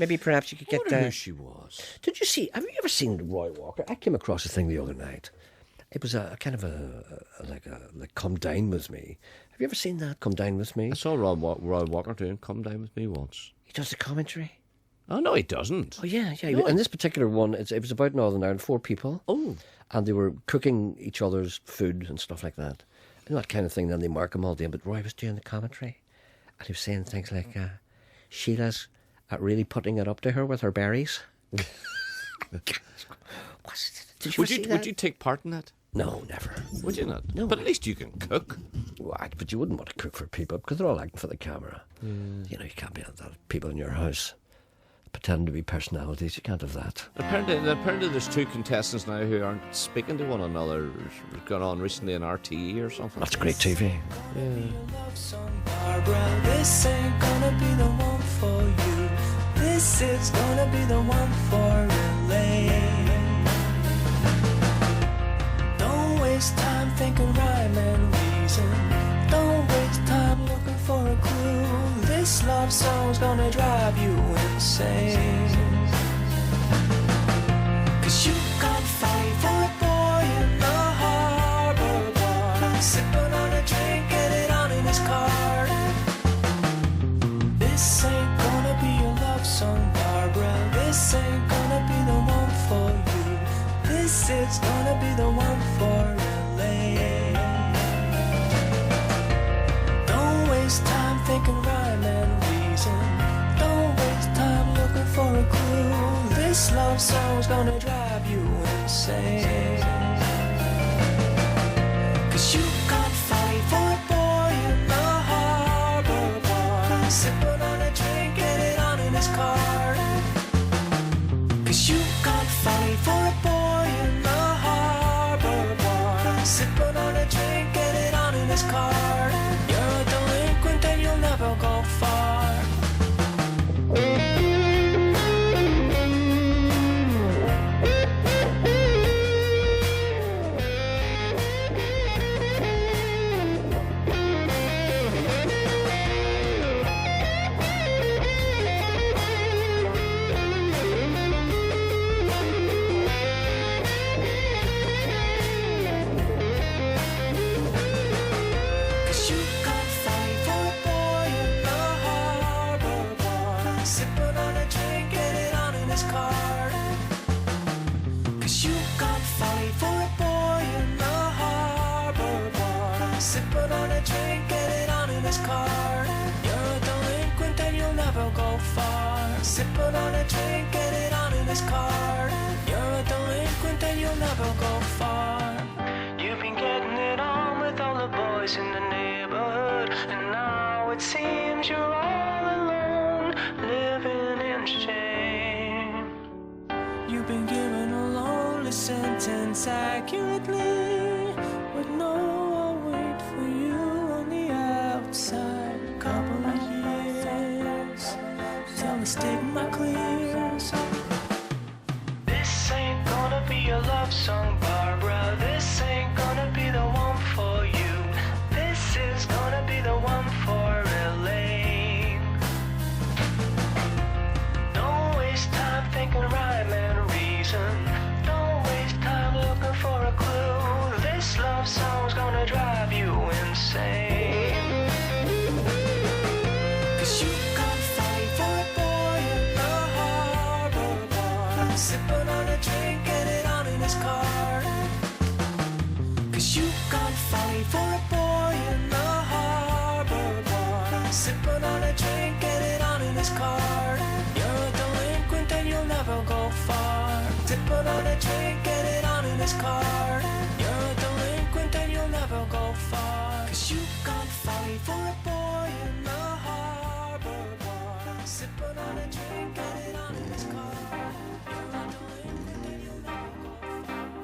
Maybe perhaps you could get who she was. Did you see? Have you ever seen Roy Walker? I came across a thing the other night. It was a kind of like Come Dine With Me. Have you ever seen that? Come Dine With Me. I saw Roy Walker doing Come Dine With Me once. He does the commentary. Oh no, he doesn't. Oh yeah. No. And this particular one, it was about Northern Ireland. 4 people. Oh. And they were cooking each other's food and stuff like that. You know, that kind of thing. Then they mark them all down. But Roy was doing the commentary, and he was saying things like, "Sheila's really putting it up to her with her berries." Would you take part in that? No, never. Would you not? No. But at least you can cook. Well, but you wouldn't want to cook for people because they're all acting for the camera. You know, you can't be that people in your house pretending to be personalities. You can't have that. Apparently there's 2 contestants now who aren't speaking to one another. It's gone on recently on RTE or something. That's great TV. Barbara, this ain't gonna be the one for you. This is gonna be the one for Elaine. Don't waste time thinking rhyme and reason. Don't waste time looking for a clue. This love song's gonna drive you insane. 'Cause you can't fight for a boy in the harbor bar, sipping on a drink, get it on in his car. This ain't gonna be a love song, Barbara. This ain't gonna be the one for you. This is gonna be the one for Elaine. Don't waste time thinking rhyme and reason. Don't waste time looking for a clue. This love song's gonna drive you insane. 'Cause you can't fight for a boy in the harbor bar, sipping on a drink, get it on in his car. 'Cause you can't fight for a boy in the harbor bar, sipping on a drink, get it on in his car. You're a delinquent and you'll never go far. Sipping on a drink, get it on in his car. You're a delinquent and you'll never go far. You've been getting it on with all the boys in the neighborhood, and now it seems you're all alone, living in shame. You've been given a lonely sentence accurately, but no, I'll wait for you on the outside. Couple of years till the stigma clears. This ain't gonna be a love song, Barbara. This ain't gonna be the one for you. This is gonna be the one for Elaine. Don't waste time thinking rhyme and reason. Don't waste time looking for a clue. This love song's gonna drive you insane. 'Cause you can't fight for a boy in the harbor bar, sipping on a drink, get it on in his car. 'Cause you can't fight for a boy in the harbor bar, sipping on a drink, get it on in his car. You're a delinquent and you'll never go far. Sipping on a drink, get it on in his car. You're a delinquent and you'll never go far. 'Cause you can't fight for a boy in the harbor bar, sipping on a drink, get it on in his car. You're a delinquent and you'll never go far.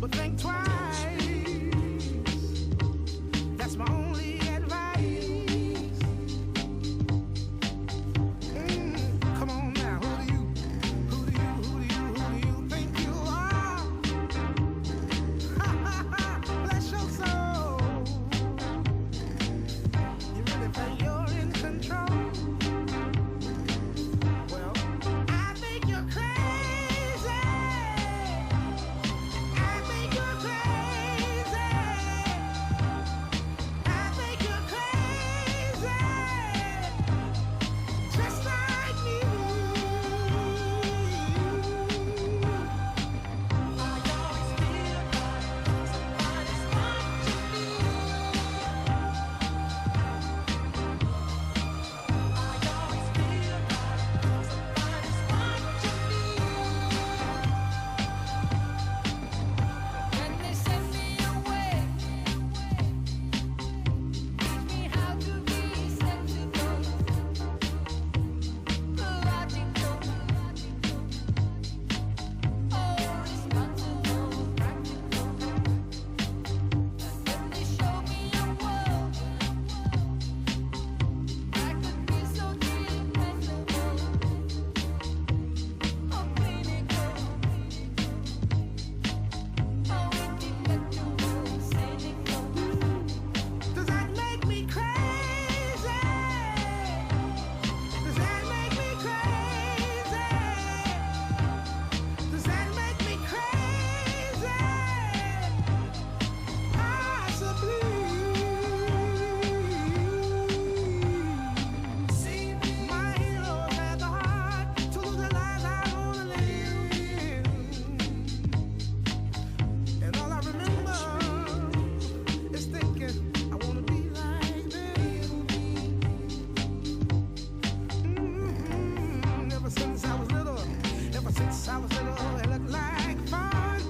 but think twice. That's my only advice. Come on now, who do you think you are? Bless your soul. You really think you're in control? Well, I think you're crazy. I think you're crazy. I think you're crazy. Just like me. When they send me away, teach me how to be sensible, logical, oh, responsible, practical. When they show me a world, I could be so dependable, oh, clinical. Does that make me crazy? Does that make me crazy? Does that make me crazy? Possibly. My heroes had the heart to lose their lives out on a limb. And all I remember is thinking, I wanna be like them. Ever since I was little, it looked like fun.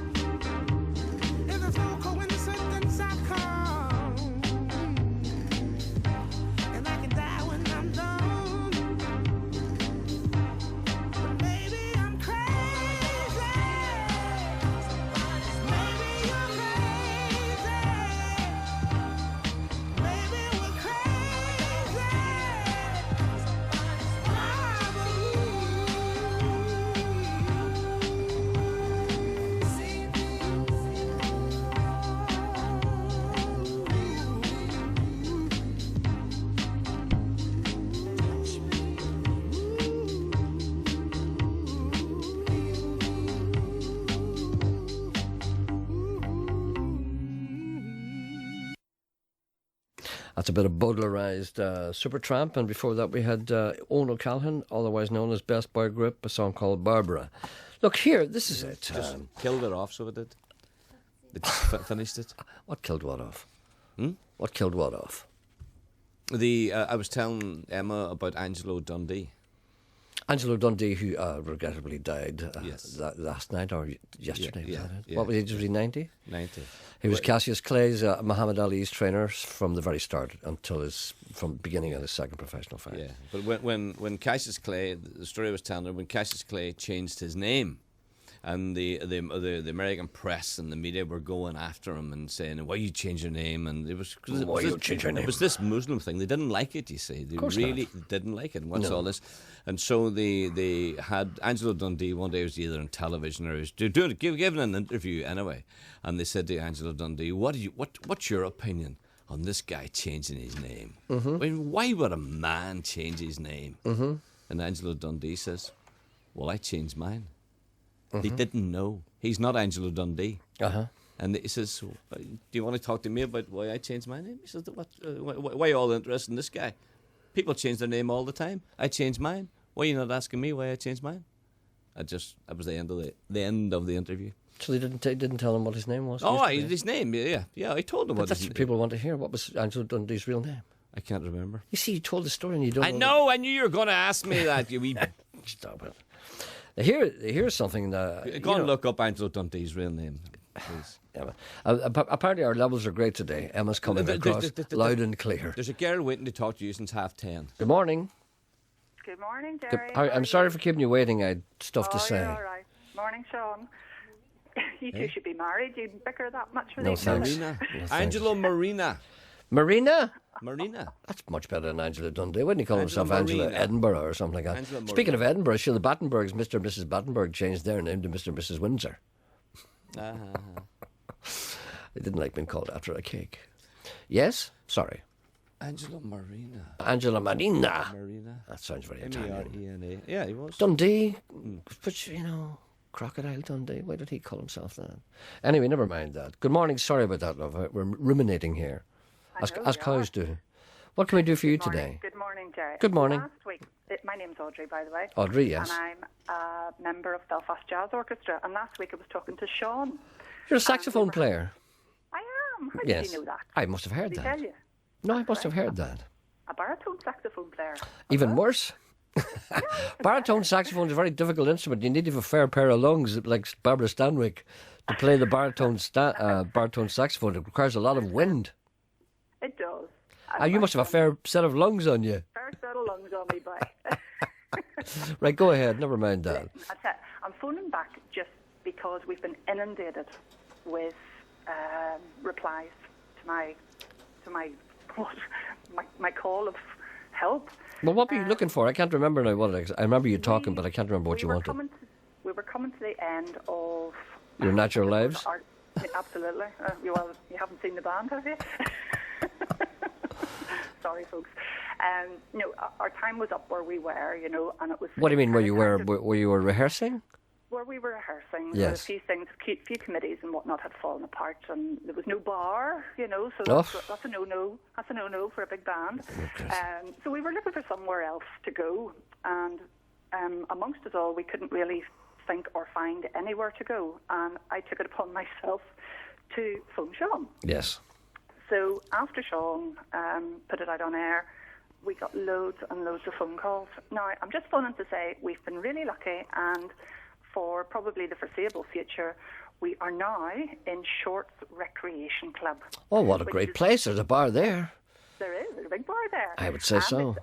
And there's no coincidence I've come. And I can die when I'm done. But maybe I'm crazy. Maybe you're crazy. Maybe we're crazy. That's a bit of Bowdlerized Supertramp, and before that we had Owen O'Callaghan, otherwise known as Best Boy Group, a song called Barbara. Look here, this is it. Just killed it off, so it did. They just finished it. What killed what off? Hmm? What killed what off? I was telling Emma about Angelo Dundee. Angelo Dundee, who regrettably died Yes. last night or yesterday. Yeah, was that it? yeah, What was he? Was he 90? 90. He was Cassius Clay's, Muhammad Ali's trainer from the very start until from beginning of his second professional fight. Yeah, but when Cassius Clay, the story I was telling her, when Cassius Clay changed his name, and the American press and the media were going after him and saying, "Why you change your name?" And it was Why you change your name? It was this Muslim thing. They didn't like it. You see, they course really didn't like it. And what's No. all this? And so they had Angelo Dundee one day. He was either on television or he was giving an interview anyway. And they said to Angelo Dundee, "What's your opinion on this guy changing his name? Mm-hmm. I mean, why would a man change his name?" Mm-hmm. And Angelo Dundee says, "Well, I changed mine." He Mm-hmm. didn't know. He's not Angelo Dundee. Uh-huh. And he says, "Do you want to talk to me about why I changed my name?" He says, why are you all interested in this guy? People change their name all the time. I changed mine. Why are you not asking me why I changed mine? That was the end of the interview. So they didn't tell him what his name was? His name, yeah. I told him But what that's his what people want to hear. What was Angelo Dundee's real name? I can't remember. You see, you told the story and you don't I know. I knew you were going to ask me that. You wee. Stop it. Here's something that... Go and look up Angelo Dundee's real name, please. Yeah, apparently our levels are great today. Emma's coming across loud and clear. There's a girl waiting to talk to you since 10:30. Good morning. Good morning, Gerry. I'm sorry for keeping you waiting. I had stuff to say. You're all right. Morning, Sean. You two should be married. You bicker that much with No each other. thanks. Marina. No, thanks. Angelo Marina. Marina? Marina. That's much better than Angela Dundee. Wouldn't he call Angela himself Angela Marina. Edinburgh or something like that? Angela Speaking Marina. of Edinburgh, sure, the Battenbergs, Mr. and Mrs. Battenberg, changed their name to Mr. and Mrs. Windsor. They didn't like being called after a cake. Yes? Sorry. Angelo Marina. Angela Marina. Marina. That sounds very Italian. M-E-R-E-N-A. Yeah, he was. Dundee. But, Crocodile Dundee. Why did he call himself that? Anyway, never mind that. Good morning. Sorry about that, love. We're ruminating here. As cows do. What can we do for you today? Good morning, Gerry. Good morning. Last week, my name's Audrey, by the way. Audrey, yes. And I'm a member of Belfast Jazz Orchestra. And last week I was talking to Sean. You're a saxophone player. I am. How Yes. did you know that? I must have heard Did he that. tell you? No, I must have heard that. A baritone saxophone player. Even worse. Baritone saxophone is a very difficult instrument. You need to have a fair pair of lungs, like Barbara Stanwyck, to play the baritone saxophone. It requires a lot of wind. It does. You must have a fair set of lungs on you. Fair set of lungs on me, boy. Right, go ahead. Never mind that. I'm phoning back just because we've been inundated with replies to my call of help. Well, what were you looking for? I can't remember now what it is. I remember you talking, but I can't remember what you wanted. We were coming to the end of Your natural lives? Absolutely. Well, you haven't seen the band, have you? Sorry, folks. No, our time was up where we were, and it was. What do you mean? Where you were rehearsing? Where we were rehearsing, Yes. a few things, few committees and whatnot had fallen apart, and there was no bar, so that's a no-no. That's a no-no for a big band. So we were looking for somewhere else to go, and amongst us all, we couldn't really think or find anywhere to go, and I took it upon myself to phone Sean. Yes. So after Sean put it out on air, we got loads and loads of phone calls. Now, I'm just phoning to say we've been really lucky, and for probably the foreseeable future, we are now in Shorts Recreation Club. Oh, what a great place. There's a bar there. There is. There's a big bar there. I would say And so. it's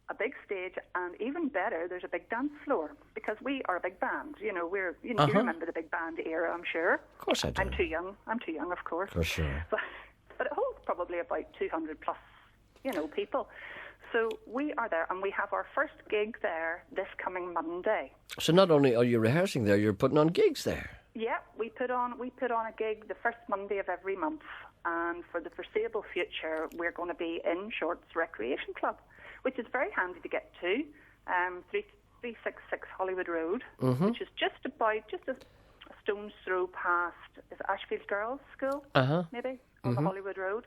a big stage, and even better, there's a big dance floor, because we are a big band. You remember the big band era, I'm sure. Of course I do. I'm too young, of course. For sure. But it holds probably about 200 plus, people. So we are there, and we have our first gig there this coming Monday. So not only are you rehearsing there, you're putting on gigs there. Yeah, we put on a gig the first Monday of every month, and for the foreseeable future, we're going to be in Shorts Recreation Club, which is very handy to get to. 366 Hollywood Road, which is just a stone's throw past Ashfield Girls' School, maybe on the Hollywood Road.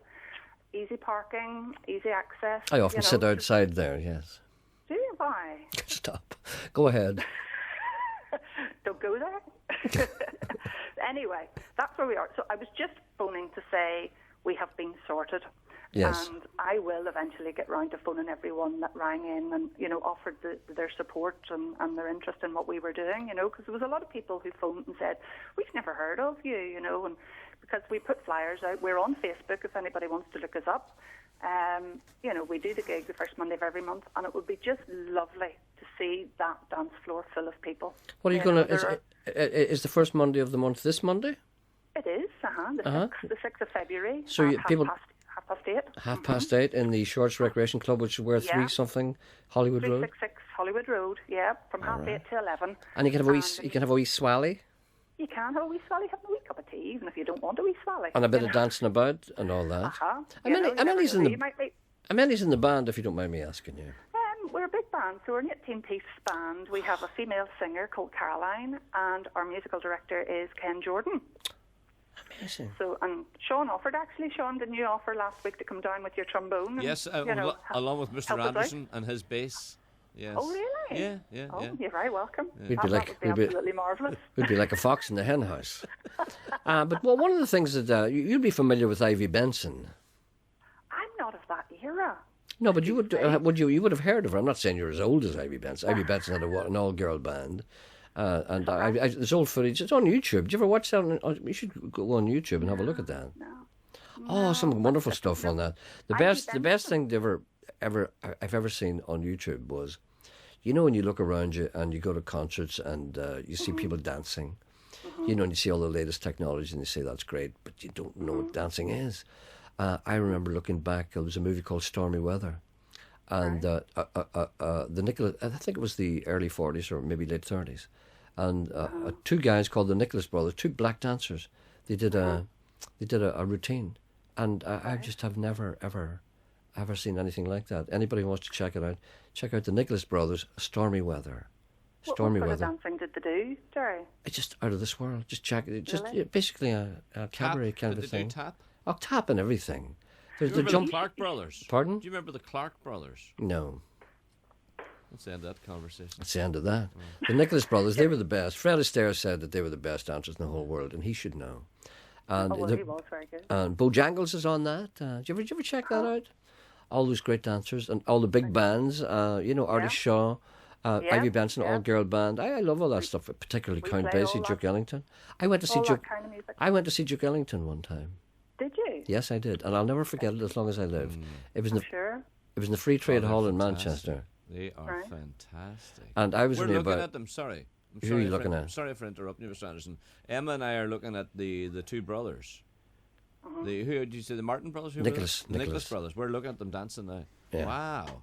Easy parking, easy access. I often sit outside there, yes. Do you? Why? Stop. Go ahead. Don't go there. Anyway, that's where we are. So I was just phoning to say we have been sorted. Yes. And I will eventually get round to phoning everyone that rang in and, offered their support and their interest in what we were doing, because there was a lot of people who phoned and said, we've never heard of you, and because we put flyers out. We're on Facebook if anybody wants to look us up. We do the gig the first Monday of every month, and it would be just lovely to see that dance floor full of people. What are you going to... Is the first Monday of the month this Monday? It is, the 6th of February. So people... Half past 8. 8:30 in the Shorts Recreation Club, which is where 3-something Hollywood Road. 366 Hollywood Road, yeah, from 8:30 to 11. And you can have a wee swally. You can have a wee swally, have a wee cup of tea, even if you don't want a wee swally. And a bit of dancing about and all that. How many's in the band, if you don't mind me asking you? We're a big band, so we're an 18-piece band. We have a female singer called Caroline, and our musical director is Ken Jordan. Amazing. So, and Sean, didn't you offer last week to come down with your trombone? Yes, along with Mr. Anderson and his bass. Yes. Oh, really? Yeah. You're very welcome. We'd be absolutely marvellous. We'd be like a fox in the hen house. But one of the things that you'd be familiar with Ivy Benson. I'm not of that era. No, but you would have heard of her. I'm not saying you're as old as Ivy Benson. Ivy Benson had an all-girl band. And there's old footage. It's on YouTube. Do you ever watch that? You should go on YouTube and have a look at that. No. Oh, some wonderful stuff on that. The best thing I've ever seen on YouTube was, when you look around you and you go to concerts and you see people dancing, You know, and you see all the latest technology and you say that's great, but you don't know what dancing is. I remember looking back, there was a movie called Stormy Weather. And the Nicholas, I think it was the early 40s or maybe late 30s. And two guys called the Nicholas brothers, two black dancers. They did a routine. And I just have never, ever seen anything like that. Anybody who wants to check it out, check out the Nicholas brothers, Stormy Weather. Stormy what Weather. What sort of dancing did they do, Gerry? It's just out of this world. Just check it. Just Really? basically a cabaret kind of a Did they thing. do tap? Oh, tap and everything. There's Do you the remember jump. the Clark brothers? Pardon? Do you remember the Clark brothers? No. Let's end that conversation. That's the end of that. The Nicholas brothers, they were the best. Fred Astaire said that they were the best dancers in the whole world, and he should know. And Oh, well, he was very good. And Bojangles is on that. Did you ever check that out? All those great dancers and all the big bands. You know, Artie Shaw, Ivy Benson, all girl band. I love all that stuff, particularly Count played Basie, all Duke that- Ellington. I went to see all that Duke. kind of music. I went to see Duke Ellington one time. Did you? Yes, I did, and I'll never forget it as long as I live. It was in the Sure. it was in the Free Trade they're Hall in fantastic. Manchester. They are Right. fantastic. And I was We're only looking about- at them. Sorry. I'm Who are sorry you for looking at? Sorry for interrupting you, Mr. Anderson. Emma and I are looking at the two brothers. The who did you say the Martin brothers? Who were Nicholas- they? The Nicholas. brothers. We're looking at them dancing now. Yeah. Wow.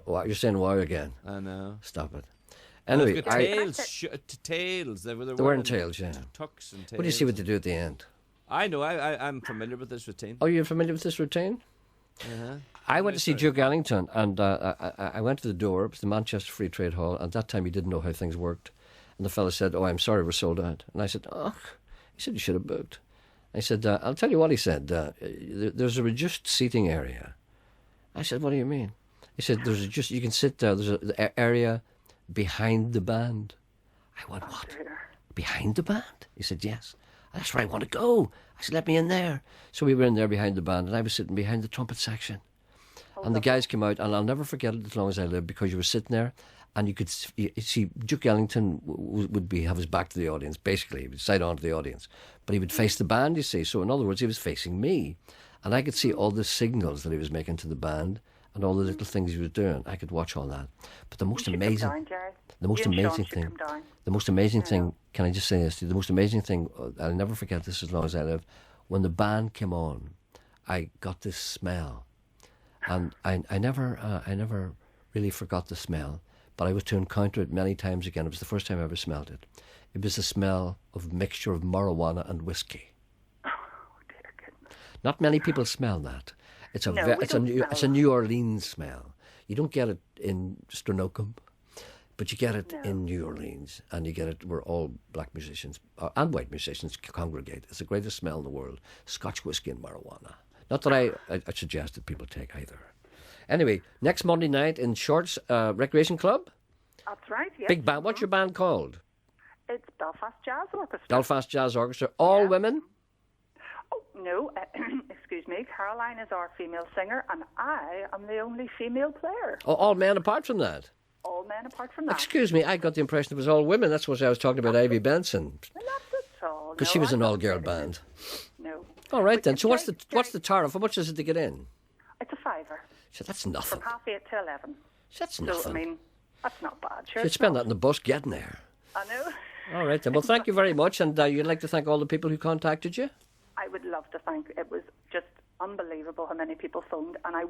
Oh, you're saying wow again? I know. Stop it. And Anyway, they've got I, tails. They were they weren't tails, yeah. tucks and tails. What do you see what they do at the end? I know. I'm familiar with this routine. Oh, you're familiar with this routine? Uh-huh. I went to see Duke Ellington, and I went to the door. It was the Manchester Free Trade Hall. At that time, he didn't know how things worked. And the fellow said, "Oh, I'm sorry, we're sold out." And I said, "Oh," he said, "you should have booked." I said, "I'll tell you what," he said, "there's a reduced seating area." I said, "What do you mean?" He said, you can sit there. There's an area behind the band. I went, "What? Behind the band?" He said, "Yes." "That's where I want to go." I said, "Let me in there." So we were in there behind the band, and I was sitting behind the trumpet section. And the guys came out, and I'll never forget it as long as I live, because you were sitting there, and you could see Duke Ellington would have his back to the audience, basically. He would side on to the audience. But he would face the band, you see. So in other words, he was facing me. And I could see all the signals that he was making to the band and all the little things he was doing. I could watch all that. But the most amazing... The most amazing thing, can I just say this to you? The most amazing thing, I'll never forget this as long as I live, when the band came on, I got this smell. And I never really forgot the smell, but I was to encounter it many times again. It was the first time I ever smelled it. It was the smell of a mixture of marijuana and whiskey. Oh, dear goodness. Not many people smell that. It's a New Orleans smell. You don't get it in Stronocum, but you get it in New Orleans, and you get it where all black musicians and white musicians congregate. It's the greatest smell in the world: Scotch whiskey and marijuana. Not that I suggest that people take either. Anyway, next Monday night in Shorts Recreation Club. That's right, yes. Big band. What's your band called? It's Belfast Jazz Orchestra. Belfast Jazz Orchestra. All women? Oh, no, excuse me. Caroline is our female singer, and I am the only female player. Oh, all men apart from that? All men apart from that. Excuse me, I got the impression it was all women. That's what I was talking about, Ivy Benson. Not at all. Because no, she was I'm an not all-girl saying band. No. All right, then. So what's Jerry, the tariff? How much is it to get in? It's a fiver. So that's nothing. From 8:30 to 11. That's So, nothing. I mean, that's not bad. Sure. You'd spend that in the bus getting there. I know. All right, then. Well, thank you very much. And you'd like to thank all the people who contacted you? I would love to thank. It was just unbelievable how many people phoned, and I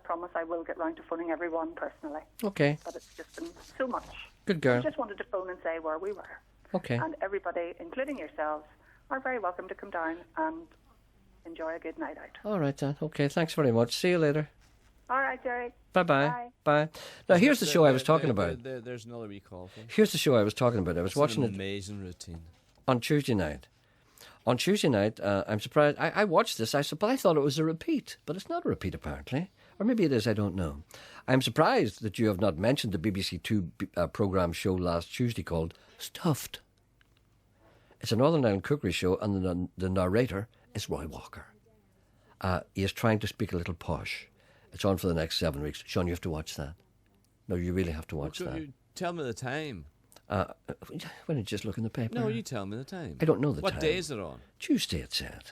promise I will get round to phoning everyone personally. Okay. But it's just been so much. Good girl. I just wanted to phone and say where we were. Okay. And everybody, including yourselves, are very welcome to come down and enjoy a good night out. All right, then. Okay, thanks very much. See you later. All right, Gerry. Bye-bye. Bye. Now, here's the show I was talking about. There's another wee call. Here's the show I was talking about. I was watching an it amazing routine. on Tuesday night. On Tuesday night, I'm surprised. I watched this. I thought it was a repeat, but it's not a repeat apparently, or maybe it is. I don't know. I'm surprised that you have not mentioned the BBC Two programme show last Tuesday called Stuffed. It's a Northern Ireland cookery show, and the narrator is Roy Walker. He is trying to speak a little posh. It's on for the next 7 weeks. Sean, you have to watch that. No, you really have to watch that. You tell me the time. Why don't you just look in the paper? No, you tell me the time. I don't know the time. What day is it on? Tuesday, it said.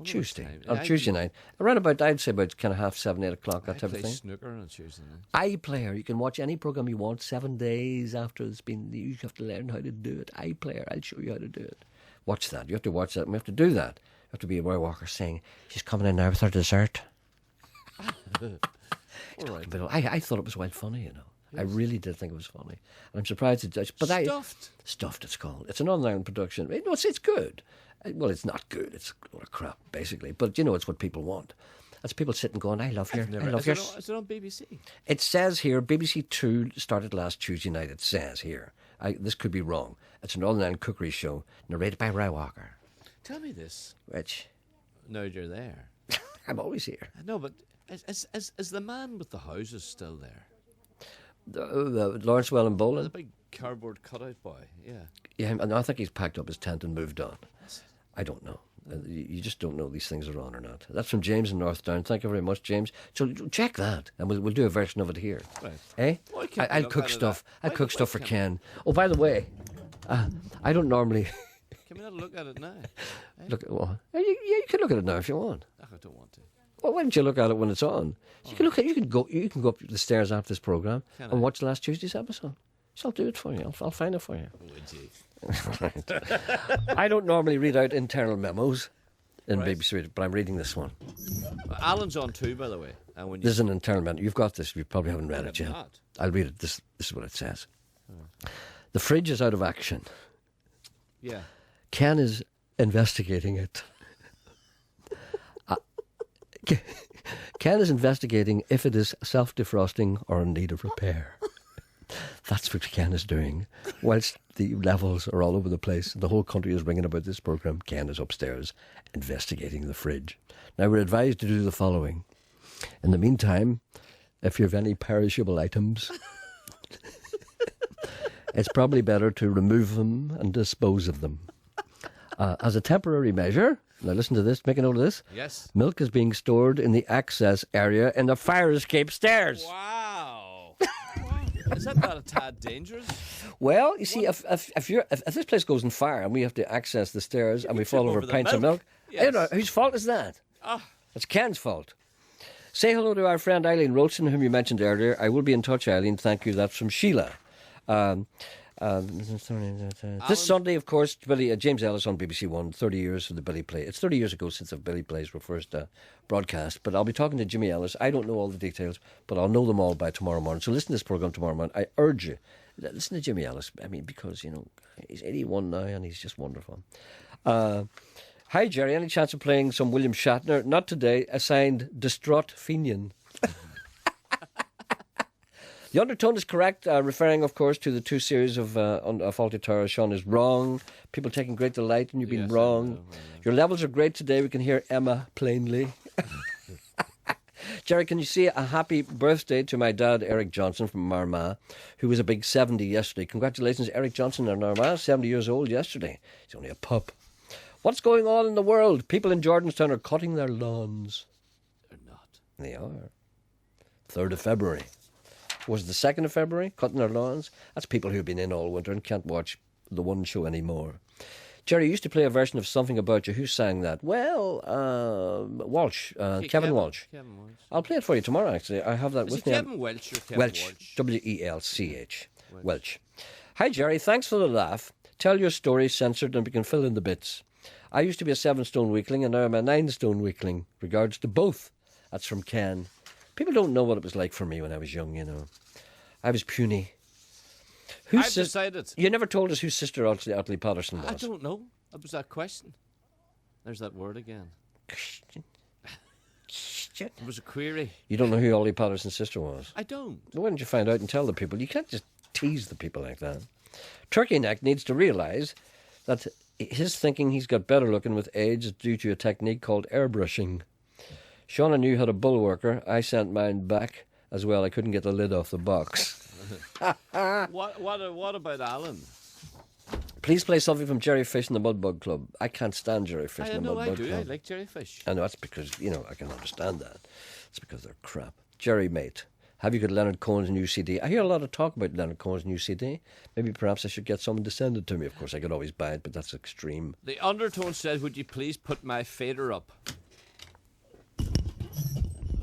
Tuesday. time. On Tuesday night. Around about, I'd say about kind of 7:30, 8 o'clock, that I type of play thing. snooker on Tuesday night. iPlayer. You can watch any program you want 7 days after it's been. You have to learn how to do it. iPlayer. I'll show you how to do it. Watch that. You have to watch that. And we have to do that. You have to be a Roy Walker saying, she's coming in now with her dessert. I thought it was quite funny, you know. Yes. I really did think it was funny. And I'm surprised it does. But Stuffed, it's called. It's an online production. No, it's good. Well, it's not good. It's a lot of crap, basically. But, you know, it's what people want. That's people sitting going, I love your... Is it on BBC? It says here, BBC Two started last Tuesday night. It says here. This could be wrong. It's an online cookery show narrated by Roy Walker. Tell me this. Rich. Now you're there. I'm always here. No, but is the man with the houses still there? Lawrence Welland Boland? The big cardboard cutout boy, yeah. Yeah, and I think he's packed up his tent and moved on. I don't know. You just don't know if these things are on or not. That's from James in Northdown. Thank you very much, James. So check that, and we'll do a version of it here. Right. Eh? Well, I'll cook stuff. I'll cook stuff for Ken. Oh, by the way, I don't normally... Can we not look at it now? Look at what? You can look at it now if you want. I don't want to. Well, why don't you look at it when it's on? You can look at. You can go up the stairs after this program and watch last Tuesday's episode. So I'll do it for you. I'll find it for you. Right. I don't normally read out internal memos in BBC Radio, but I'm reading this one. Alan's on too, by the way. This is an internal memo. You've got this. You probably haven't read it yet. Not. I'll read it. This is what it says. The fridge is out of action. Yeah. Ken is investigating it. Ken is investigating if it is self-defrosting or in need of repair. That's what Ken is doing. Whilst the levels are all over the place, the whole country is ringing about this programme, Ken is upstairs investigating the fridge. Now, we're advised to do the following. In the meantime, if you have any perishable items, it's probably better to remove them and dispose of them. As a temporary measure, now listen to this, make a note of this. Yes. Milk is being stored in the access area in the fire escape stairs. Wow. Is that not a tad dangerous? Well, you see, if this place goes on fire and we have to access the stairs and we fall over pints of milk, yes. You know, whose fault is that? It's Ken's fault. Say hello to our friend Eileen Roach, whom you mentioned earlier. I will be in touch, Eileen. Thank you. That's from Sheila. This Sunday, of course, James Ellis on BBC One, 30 years for the Billy Play. It's 30 years ago since the Billy Plays were first broadcast, but I'll be talking to Jimmy Ellis. I don't know all the details, but I'll know them all by tomorrow morning. So listen to this programme tomorrow morning. I urge you, listen to Jimmy Ellis. I mean, because, you know, he's 81 now and he's just wonderful. Hi, Gerry. Any chance of playing some William Shatner? Not today. Assigned Distraught Fenian. The undertone is correct, referring, of course, to the two series of Fawlty Towers. Sean is wrong. People taking great delight in you being wrong. Your levels are great today. We can hear Emma plainly. Gerry, can you say a happy birthday to my dad, Eric Johnson from Armagh, who was a big 70 yesterday. Congratulations, Eric Johnson in Armagh, 70 years old yesterday. He's only a pup. What's going on in the world? People in Jordanstown are cutting their lawns. They're not. They are. 3rd of February. Was it the 2nd of February? Cutting their lawns? That's people who've been in all winter and can't watch the one show anymore. Gerry used to play a version of Something About You. Who sang that? Well, Walsh. Kevin Walsh. Kevin Walsh. I'll play it for you tomorrow, actually. I have that Is with it me. Kevin Welch or Kevin Welch. W-E-L-C-H. Welch. Hi, Gerry. Thanks for the laugh. Tell your story censored and we can fill in the bits. I used to be a 7-stone weakling and now I'm a 9-stone weakling. Regards to both. That's from Ken. People don't know what it was like for me when I was young, you know. I was puny. I've decided. You never told us whose sister Otley Patterson was. I don't know. That was that question. There's that word again. It was a query. You don't know who Ollie Patterson's sister was? I don't. Why don't you find out and tell the people? You can't just tease the people like that. Turkey Neck needs to realise that his thinking he's got better looking with age is due to a technique called airbrushing. Shauna knew how to bulwarker. I sent mine back as well. I couldn't get the lid off the box. What about Alan? Please play something from Gerry Fish and the Mudbug Club. I can't stand Gerry Fish and the Mudbug Club. I like Gerry Fish. I know, that's because, you know, I can understand that. It's because they're crap. Gerry, mate, Have you got Leonard Cohen's new CD? I hear a lot of talk about Leonard Cohen's new CD. Maybe perhaps I should get someone to send it to me. Of course, I could always buy it, but that's extreme. The undertone says, would you please put my fader up?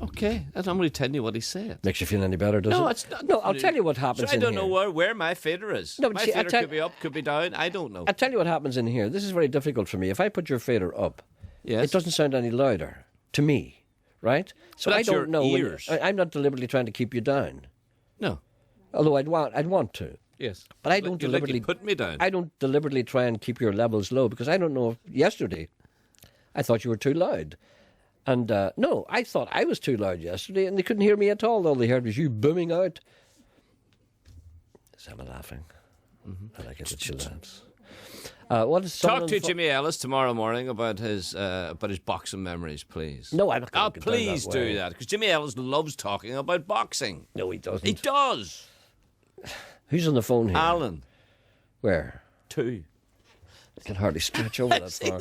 Okay, I'm only telling you what he said. Makes you feel any better, does it? No, it's not. No, I'll tell you what happens So I don't in know here. where my fader is. No, but my see, fader could be up, could be down. I don't know. I'll tell you what happens in here. This is very difficult for me. If I put your fader up, Yes. it doesn't sound any louder to me, right? So But I that's don't your know. ears. I'm not deliberately trying to keep you down. No. Although I'd want to. Yes. But I don't You'd like to deliberately put me down. I don't deliberately try and keep your levels low because I don't know if yesterday I thought you were too loud. And no, I thought I was too loud yesterday and they couldn't hear me at all. All they heard was you booming out. Is Emma laughing? I like it that she laughs. What is Talk to Jimmy Ellis tomorrow morning about his boxing memories, please. No, I'm not going to please do that, because Jimmy Ellis loves talking about boxing. No, he doesn't. He does. Who's on the phone here? Alan. Where? 2. I can hardly stretch over that far.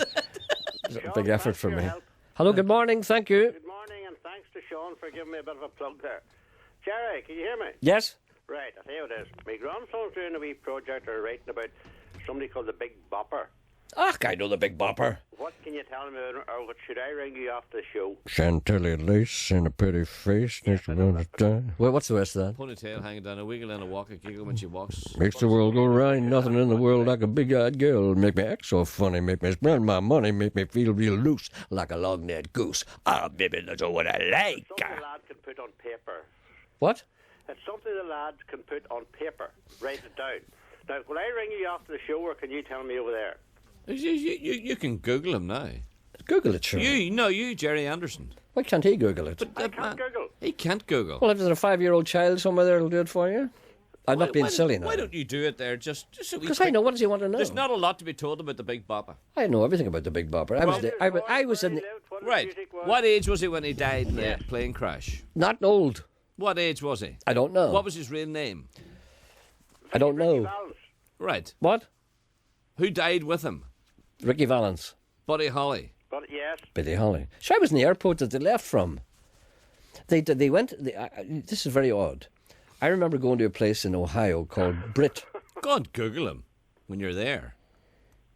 It's a big effort for me. Hello, good morning, thank you. Good morning, and thanks to Sean for giving me a bit of a plug there. Gerry, can you hear me? Yes. Right, I'll tell you what it is. My grandson's doing a wee project or writing about somebody called the Big Bopper. Ah, I know the Big Bopper. What can you tell me about, or what should I ring you after the show? Chantilly lace and a pretty face. Well, what's the rest of that? Ponytail hanging down, a wiggle and a walk, a giggle when she walks. Makes the world go round. Nothing in the world like a big-eyed girl. Make me act so funny. Make me spend my money. Make me feel real loose like a long-necked goose. Ah, baby, that's what I like. It's something the lad can put on paper. What? It's something the lads can put on paper. Write it down. Now, will I ring you after the show, or can you tell me over there? You can Google him now. Google it, sure. You, Gerry Anderson. Why can't he Google it? I can't Google. He can't Google. Well, if there's a 5-year-old child somewhere there who'll do it for you. I'm not being silly now. Why don't you do it there? Just so we. Because I know. What does he want to know? There's not a lot to be told about the Big Bopper. I know everything about the Big Bopper. I was in. Right. What age was he when he died in the plane crash? Not old. What age was he? I don't know. What was his real name? I don't know. Right. What? Who died with him? Ricky Valance. Buddy Holly. But yes. Billy Holly. So I was in the airport that they left from. They went. This is very odd. I remember going to a place in Ohio called Brit. Go on, Google him when you're there.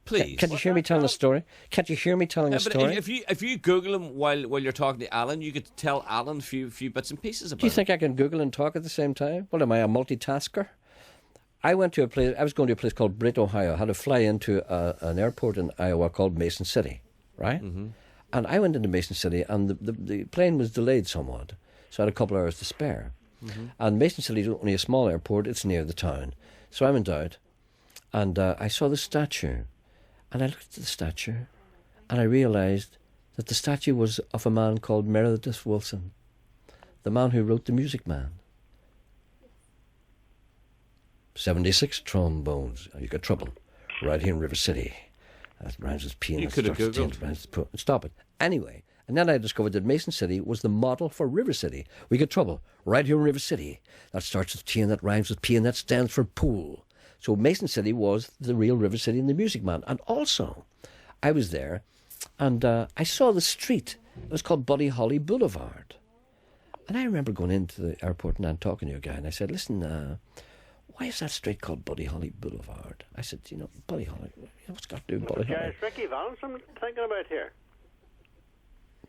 Please. Can't you hear me telling a story? Can't you hear me telling a story? If you Google him while you're talking to Alan, you could tell Alan a few bits and pieces about Do you think I can Google and talk at the same time? Well, am I a multitasker? I went to a place. I was going to a place called Brit, Ohio. I had to fly into an airport in Iowa called Mason City, right? Mm-hmm. And I went into Mason City, and the plane was delayed somewhat, so I had a couple of hours to spare. Mm-hmm. And Mason City is only a small airport; it's near the town. So I went out, and I saw the statue, and I looked at the statue, and I realised that the statue was of a man called Meredith Willson, the man who wrote The Music Man. 76 trombones. You got trouble right here in River City. That rhymes with P. You could have Googled. Stop it. Anyway, and then I discovered that Mason City was the model for River City. We got trouble right here in River City. That starts with T and that rhymes with P and that stands for pool. So Mason City was the real River City and the Music Man. And also, I was there and I saw the street. It was called Buddy Holly Boulevard. And I remember going into the airport and I'm talking to a guy and I said, listen, why is that street called Buddy Holly Boulevard? I said, Buddy Holly, what's got to do with Buddy Holly? It's Ricky Valance I'm thinking about here.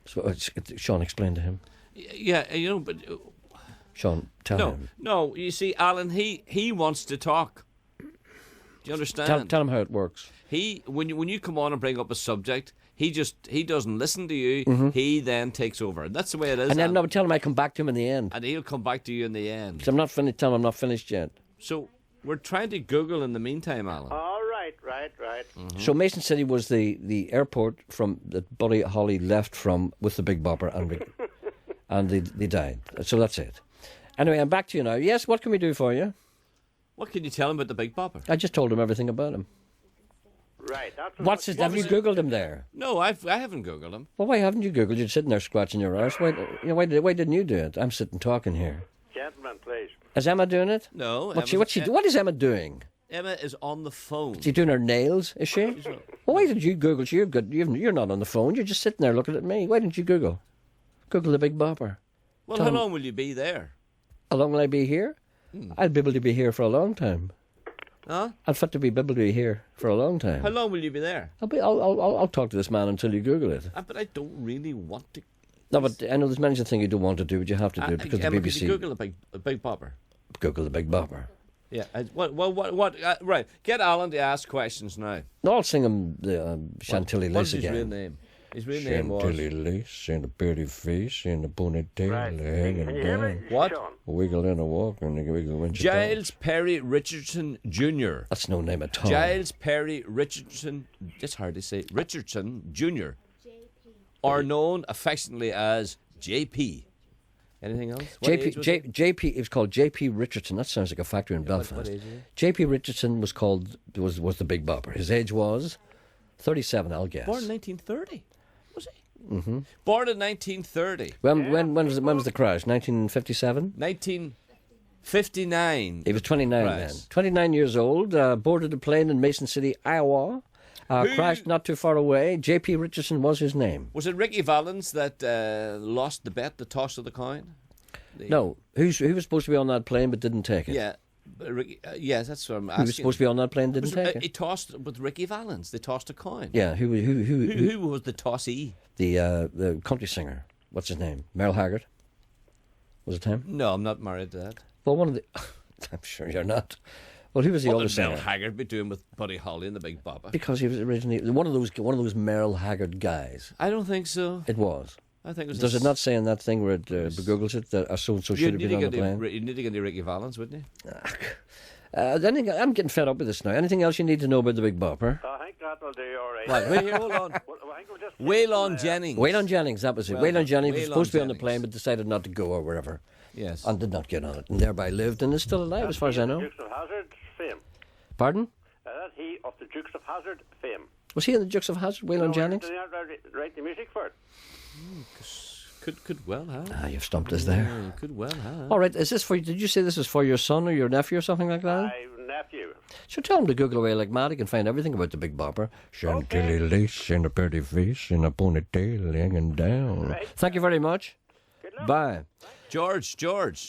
So Sean explained to him. Yeah, but... Sean, tell him. No, you see, Alan, he wants to talk. Do you understand? Tell him how it works. When you come on and bring up a subject, he doesn't listen to you. Mm-hmm. He then takes over. That's the way it is. And then tell him I come back to him in the end. And he'll come back to you in the end. 'Cause I'm not finished. Tell him I'm not finished yet. So we're trying to Google in the meantime, Alan. All right. Mm-hmm. So Mason City was the airport from that Buddy Holly left from with the Big Bopper and they died. So that's it. Anyway, I'm back to you now. Yes, what can we do for you? What can you tell him about the Big Bopper? I just told him everything about him. Right. Have you Googled him there? No, I haven't Googled him. Well, why haven't you Googled? You're sitting there scratching your arse. Why didn't you do it? I'm sitting talking here. Gentlemen, please. Is Emma doing it? No. What is Emma doing? Emma is on the phone. Is she doing her nails? Is she? Well, why did you Google? You're good. You're not on the phone. You're just sitting there looking at me. Why didn't you Google? Google the Big Bopper. Well, how long will you be there? How long will I be here? I'll be able to be here for a long time. Huh? I'll fit to be able to be here for a long time. How long will you be there? I'll talk to this man until you Google it. But I don't really want to. No, but I know there's many things you don't want to do, but you have to do it because the Emma, BBC. Could you Google a big bopper? Google the Big Bopper. Yeah. What? Right. Get Alan to ask questions now. No, I'll sing him the Chantilly What's Lace his again. real name? His real name was. Chantilly Lace and a pretty face and a ponytail hanging Can you hear me? down. What? Sean? A wiggle and a walk and a wiggle when she Giles talks. Perry Richardson Jr. That's no name at all. Giles Perry Richardson. It's hard to say. Richardson Jr. Or known affectionately as JP. Anything else? What age was he? JP. It was called JP Richardson. That sounds like a factory in Belfast. What age is he? JP Richardson was the Big Bopper. His age was 37. I'll guess. Born in 1930. Was he? Mm-hmm. Born in 1930. When was the crash? 1957. 1959. He was 29 Right. then. 29 years old. Boarded a plane in Mason City, Iowa. Crashed not too far away. J.P. Richardson was his name. Was it Ricky Valens that lost the bet, the toss of the coin? No. Who was supposed to be on that plane but didn't take it? Yeah. Ricky, yes, that's what I'm asking. Who was supposed to be on that plane didn't take it? He tossed with Ricky Valens. They tossed a coin. Yeah. Who was the tossee? The country singer. What's his name? Merle Haggard. Was it him? No, I'm not married to that. Well, one of the. I'm sure you're not. Well, who was the What older would singer? Merle Haggard be doing with Buddy Holly and the Big Bopper? Because he was originally one of those Merle Haggard guys. I don't think so. It was. I think it was. Does it not say in that thing where it Googles it that so-and-so should have been on the plane? You need to get the Ricky Valens, wouldn't you? I'm getting fed up with this now. Anything else you need to know about the Big Bopper? I think that will do all right. Right, wait here, hold on. Waylon Jennings. Waylon Jennings, that was it. Well Waylon done. Jennings was Waylon supposed to be on the Jennings. plane but decided not to go or wherever. Yes. And did not get on it and thereby lived and is still alive as far as I know. Dukes of Hazzard fame. Pardon? That's he of the Dukes of Hazzard fame. Was he in the Dukes of Hazzard, Waylon Jennings? Did he write the music for it? Could well have. Ah, you've stumped us there. Yeah, could well have. All right, is this for? Did you say this is for your son or your nephew or something like that? My nephew. So tell him to Google away like mad. He can find everything about the Big Bopper. Chantilly lace and a pretty face and a ponytail hanging down. Right. Thank you very much. Bye. George.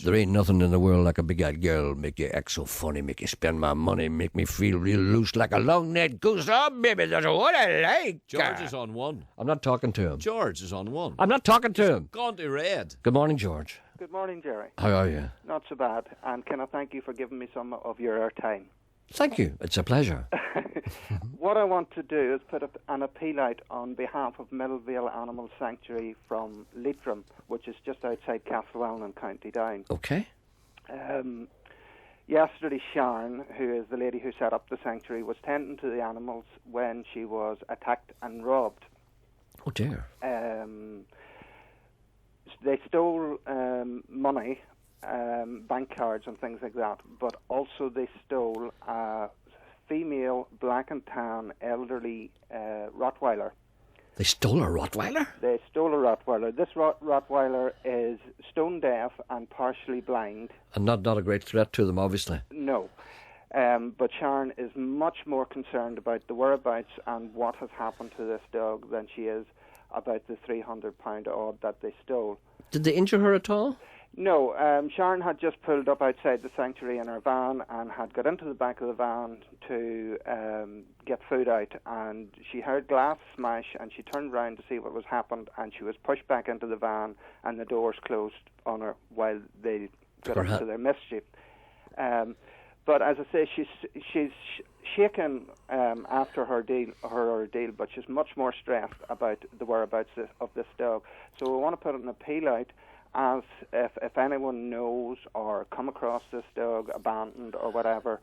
There ain't nothing in the world like a big-eyed girl. Make you act so funny, make you spend my money, make me feel real loose like a long-necked goose. Oh, baby, that's what I like. George is on one. I'm not talking to him. George is on one. I'm not talking to him. Gone to red. Good morning, George. Good morning, Gerry. How are you? Not so bad. And can I thank you for giving me some of your time? Thank you. It's a pleasure. What I want to do is put an appeal out on behalf of Millvale Animal Sanctuary from Leitrim, which is just outside Castlewellan in County Down. Okay. Yesterday, Sharon, who is the lady who set up the sanctuary, was tending to the animals when she was attacked and robbed. Oh, dear. They stole money, bank cards and things like that, but also they stole a female black and tan elderly Rottweiler. They stole a Rottweiler? They stole a Rottweiler. This Rottweiler is stone deaf and partially blind. And not a great threat to them, obviously. No. But Sharon is much more concerned about the whereabouts and what has happened to this dog than she is about the £300 odd that they stole. Did they injure her at all? No, Sharon had just pulled up outside the sanctuary in her van and had got into the back of the van to get food out, and she heard glass smash and she turned round to see what was happened, and she was pushed back into the van and the doors closed on her while they got into their mischief. But as I say, she's shaken after her ordeal, but she's much more stressed about the whereabouts of this dog. So we want to put an appeal out as if anyone knows or come across this dog abandoned or whatever,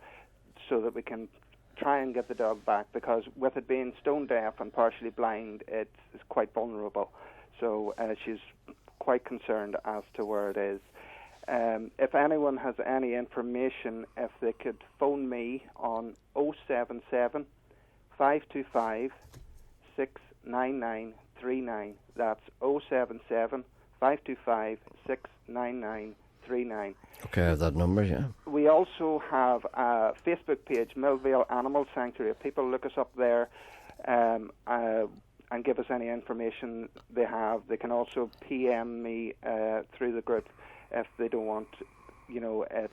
so that we can try and get the dog back, because with it being stone deaf and partially blind, it's quite vulnerable. So she's quite concerned as to where it is. If anyone has any information, if they could phone me on 077 525 69939. That's 077 525 69939. Okay, I have that number, yeah. We also have a Facebook page, Millvale Animal Sanctuary. If people look us up there and give us any information they have, they can also PM me through the group if they don't want it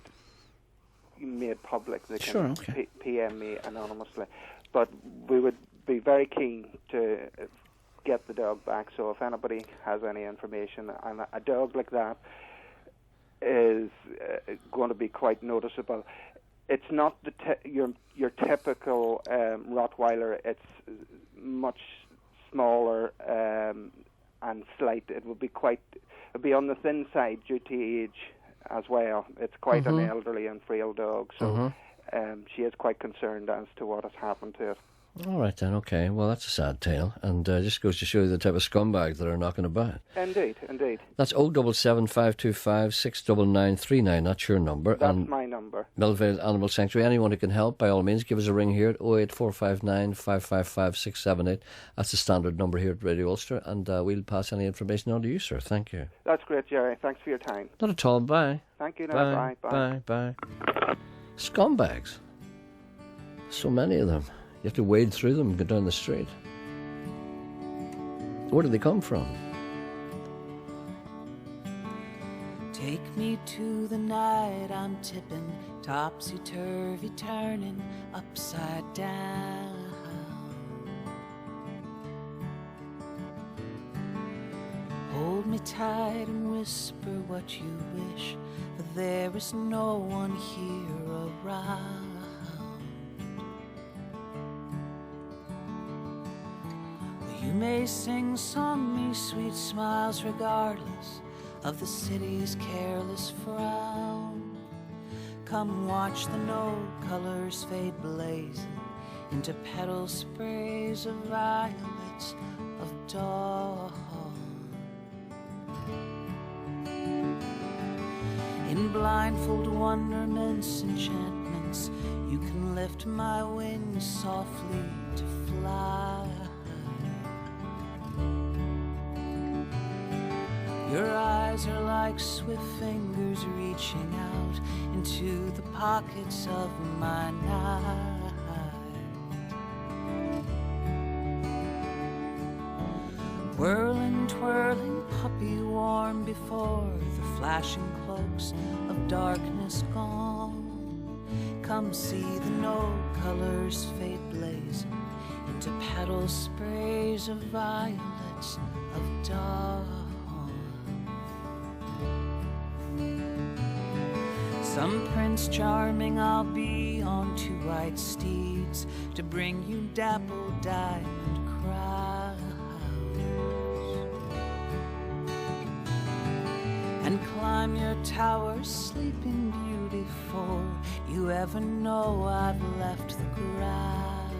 made public. They Sure, can okay. PM me anonymously. But we would be very keen to get the dog back. So if anybody has any information, and a dog like that is going to be quite noticeable. It's not your typical Rottweiler. It's much smaller and slight. It would be on the thin side due to age as well. It's quite an elderly and frail dog, so she is quite concerned as to what has happened to it. All right then, okay. Well, that's a sad tale, and just goes to show you the type of scumbags that are knocking about. Indeed. That's 077-525 69939. That's your number. That's and my number. Millvale Animal Sanctuary. Anyone who can help, by all means, give us a ring here at 08459 555 678. That's the standard number here at Radio Ulster, and we'll pass any information on to you, sir. Thank you. That's great, Gerry. Thanks for your time. Not at all. Bye. Thank you. Now. Bye. Scumbags. So many of them. You have to wade through them and go down the street. Where do they come from? Take me to the night I'm tipping, topsy-turvy turning, upside down. Hold me tight and whisper what you wish, for there is no one here around. You may sing song me sweet smiles regardless of the city's careless frown. Come watch the no colors fade blazing into petal sprays of violets of dawn. In blindfold wonderments, enchantments, you can lift my wings softly to fly. Your eyes are like swift fingers reaching out into the pockets of my night. Whirling, twirling, puppy warm before the flashing cloaks of darkness gone. Come see the no colors fade blazing into petal sprays of violets of dawn. Some Prince Charming I'll be on 2 white steeds to bring you dappled diamond crowns and climb your tower, sleeping beauty, for you ever know I've left the ground.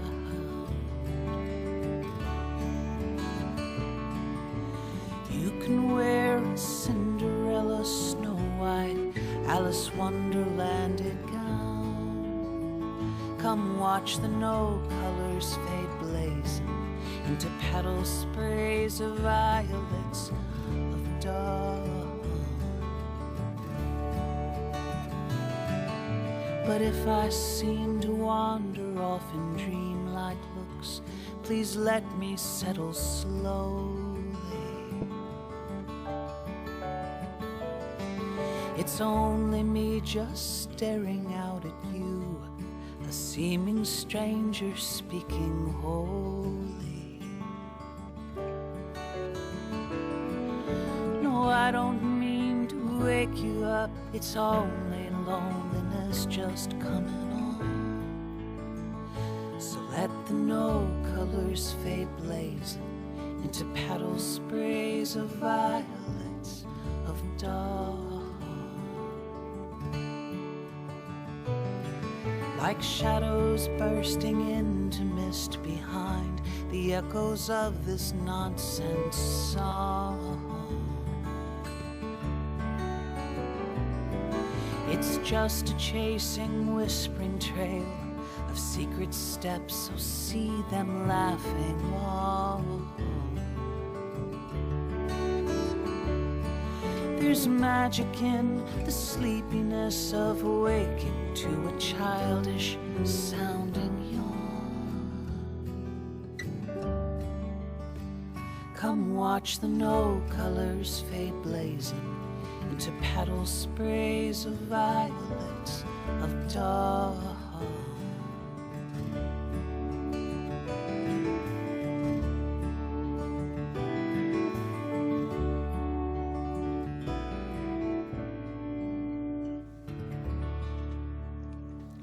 You can wear a Cinderella, Snow White, Alice Wonderlanded gown. Come watch the no colors fade blazing into petal sprays of violets of dawn. But if I seem to wander off in dreamlike looks, please let me settle slowly. It's only me just staring out at you, a seeming stranger speaking wholly. No, I don't mean to wake you up, it's only loneliness just coming on. So let the no colors fade blazing into petal sprays of violets of dawn. Like shadows bursting into mist behind the echoes of this nonsense song. It's just a chasing, whispering trail of secret steps, so see them laughing on. There's magic in the sleepiness of waking to a childish sounding yawn. Come watch the no colors fade blazing into petal sprays of violets of dawn.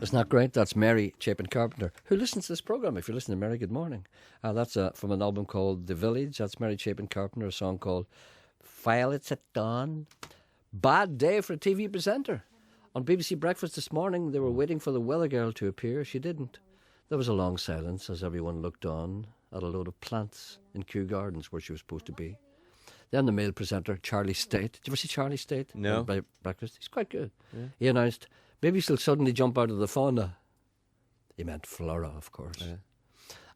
Isn't that great? That's Mary Chapin Carpenter, who listens to this programme. If you're listening to Mary, good morning. That's from an album called The Village. That's Mary Chapin Carpenter, a song called Violets at Dawn. Bad day for a TV presenter. On BBC Breakfast this morning, they were waiting for the weather girl to appear. She didn't. There was a long silence as everyone looked on at a load of plants in Kew Gardens where she was supposed to be. Then the male presenter, Charlie State. Did you ever see Charlie State? No. By Breakfast? He's quite good. Yeah. He announced, maybe she'll suddenly jump out of the fauna. He meant flora, of course. Yeah.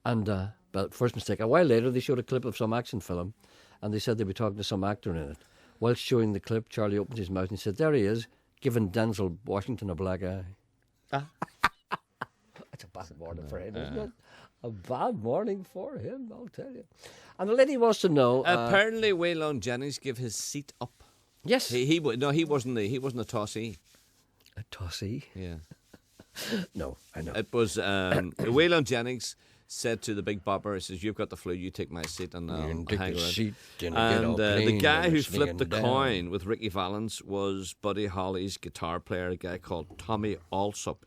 And, but first mistake. A while later, they showed a clip of some action film, and they said they'd be talking to some actor in it. Whilst showing the clip, Charlie opened his mouth and he said, there he is, giving Denzel Washington a black eye. That's a bad morning for him, isn't it? A bad morning for him, I'll tell you. And the lady wants to know... Apparently, Waylon Jennings gave his seat up. Yes. He wasn't a tossee. A tossee? Yeah. No, I know. It was Waylon Jennings said to the big bopper, he says, you've got the flu, you take my seat and I'll take hang the around. seat and And get all the clean guy and who it's flipped the swinging coin down. with Ricky Valens was Buddy Holly's guitar player, a guy called Tommy Alsop.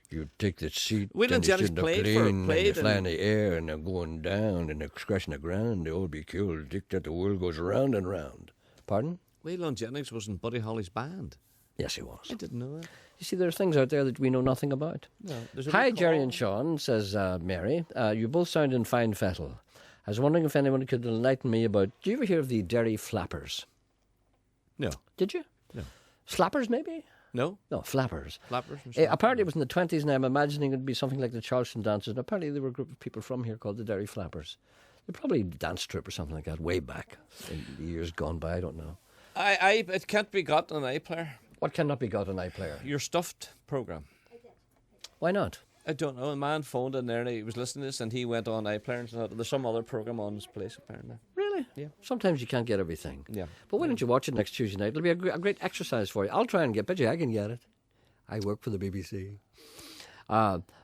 You take the seat Waylon and Jennings it's played and you fly in in- the air and they're going down and they're scratching the ground. They all be killed. Dick, that the world goes round and round. Pardon? Waylon Jennings was in Buddy Holly's band. Yes, he was. I didn't know that. You see, there are things out there that we know nothing about. No, there's a Hi, recall. Gerry and Sean, says Mary. You both sound in fine fettle. I was wondering if anyone could enlighten me about... Do you ever hear of the Derry Flappers? No. Did you? No. Slappers, maybe? No. No, Flappers. Flappers. Apparently it was in the 20s, and I'm imagining it would be something like the Charleston Dancers. And apparently there were a group of people from here called the Derry Flappers. They probably dance troupe or something like that way back in the years gone by. I don't know. It can't be got on an iPlayer. What cannot be got on iPlayer? Your stuffed program. Why not? I don't know. A man phoned in there and he was listening to this and he went on iPlayer and said there's some other program on his place apparently. Really? Yeah. Sometimes you can't get everything. Yeah. But why don't you watch it next Tuesday night? It'll be a great exercise for you. I'll try and bet you I can get it. I work for the BBC.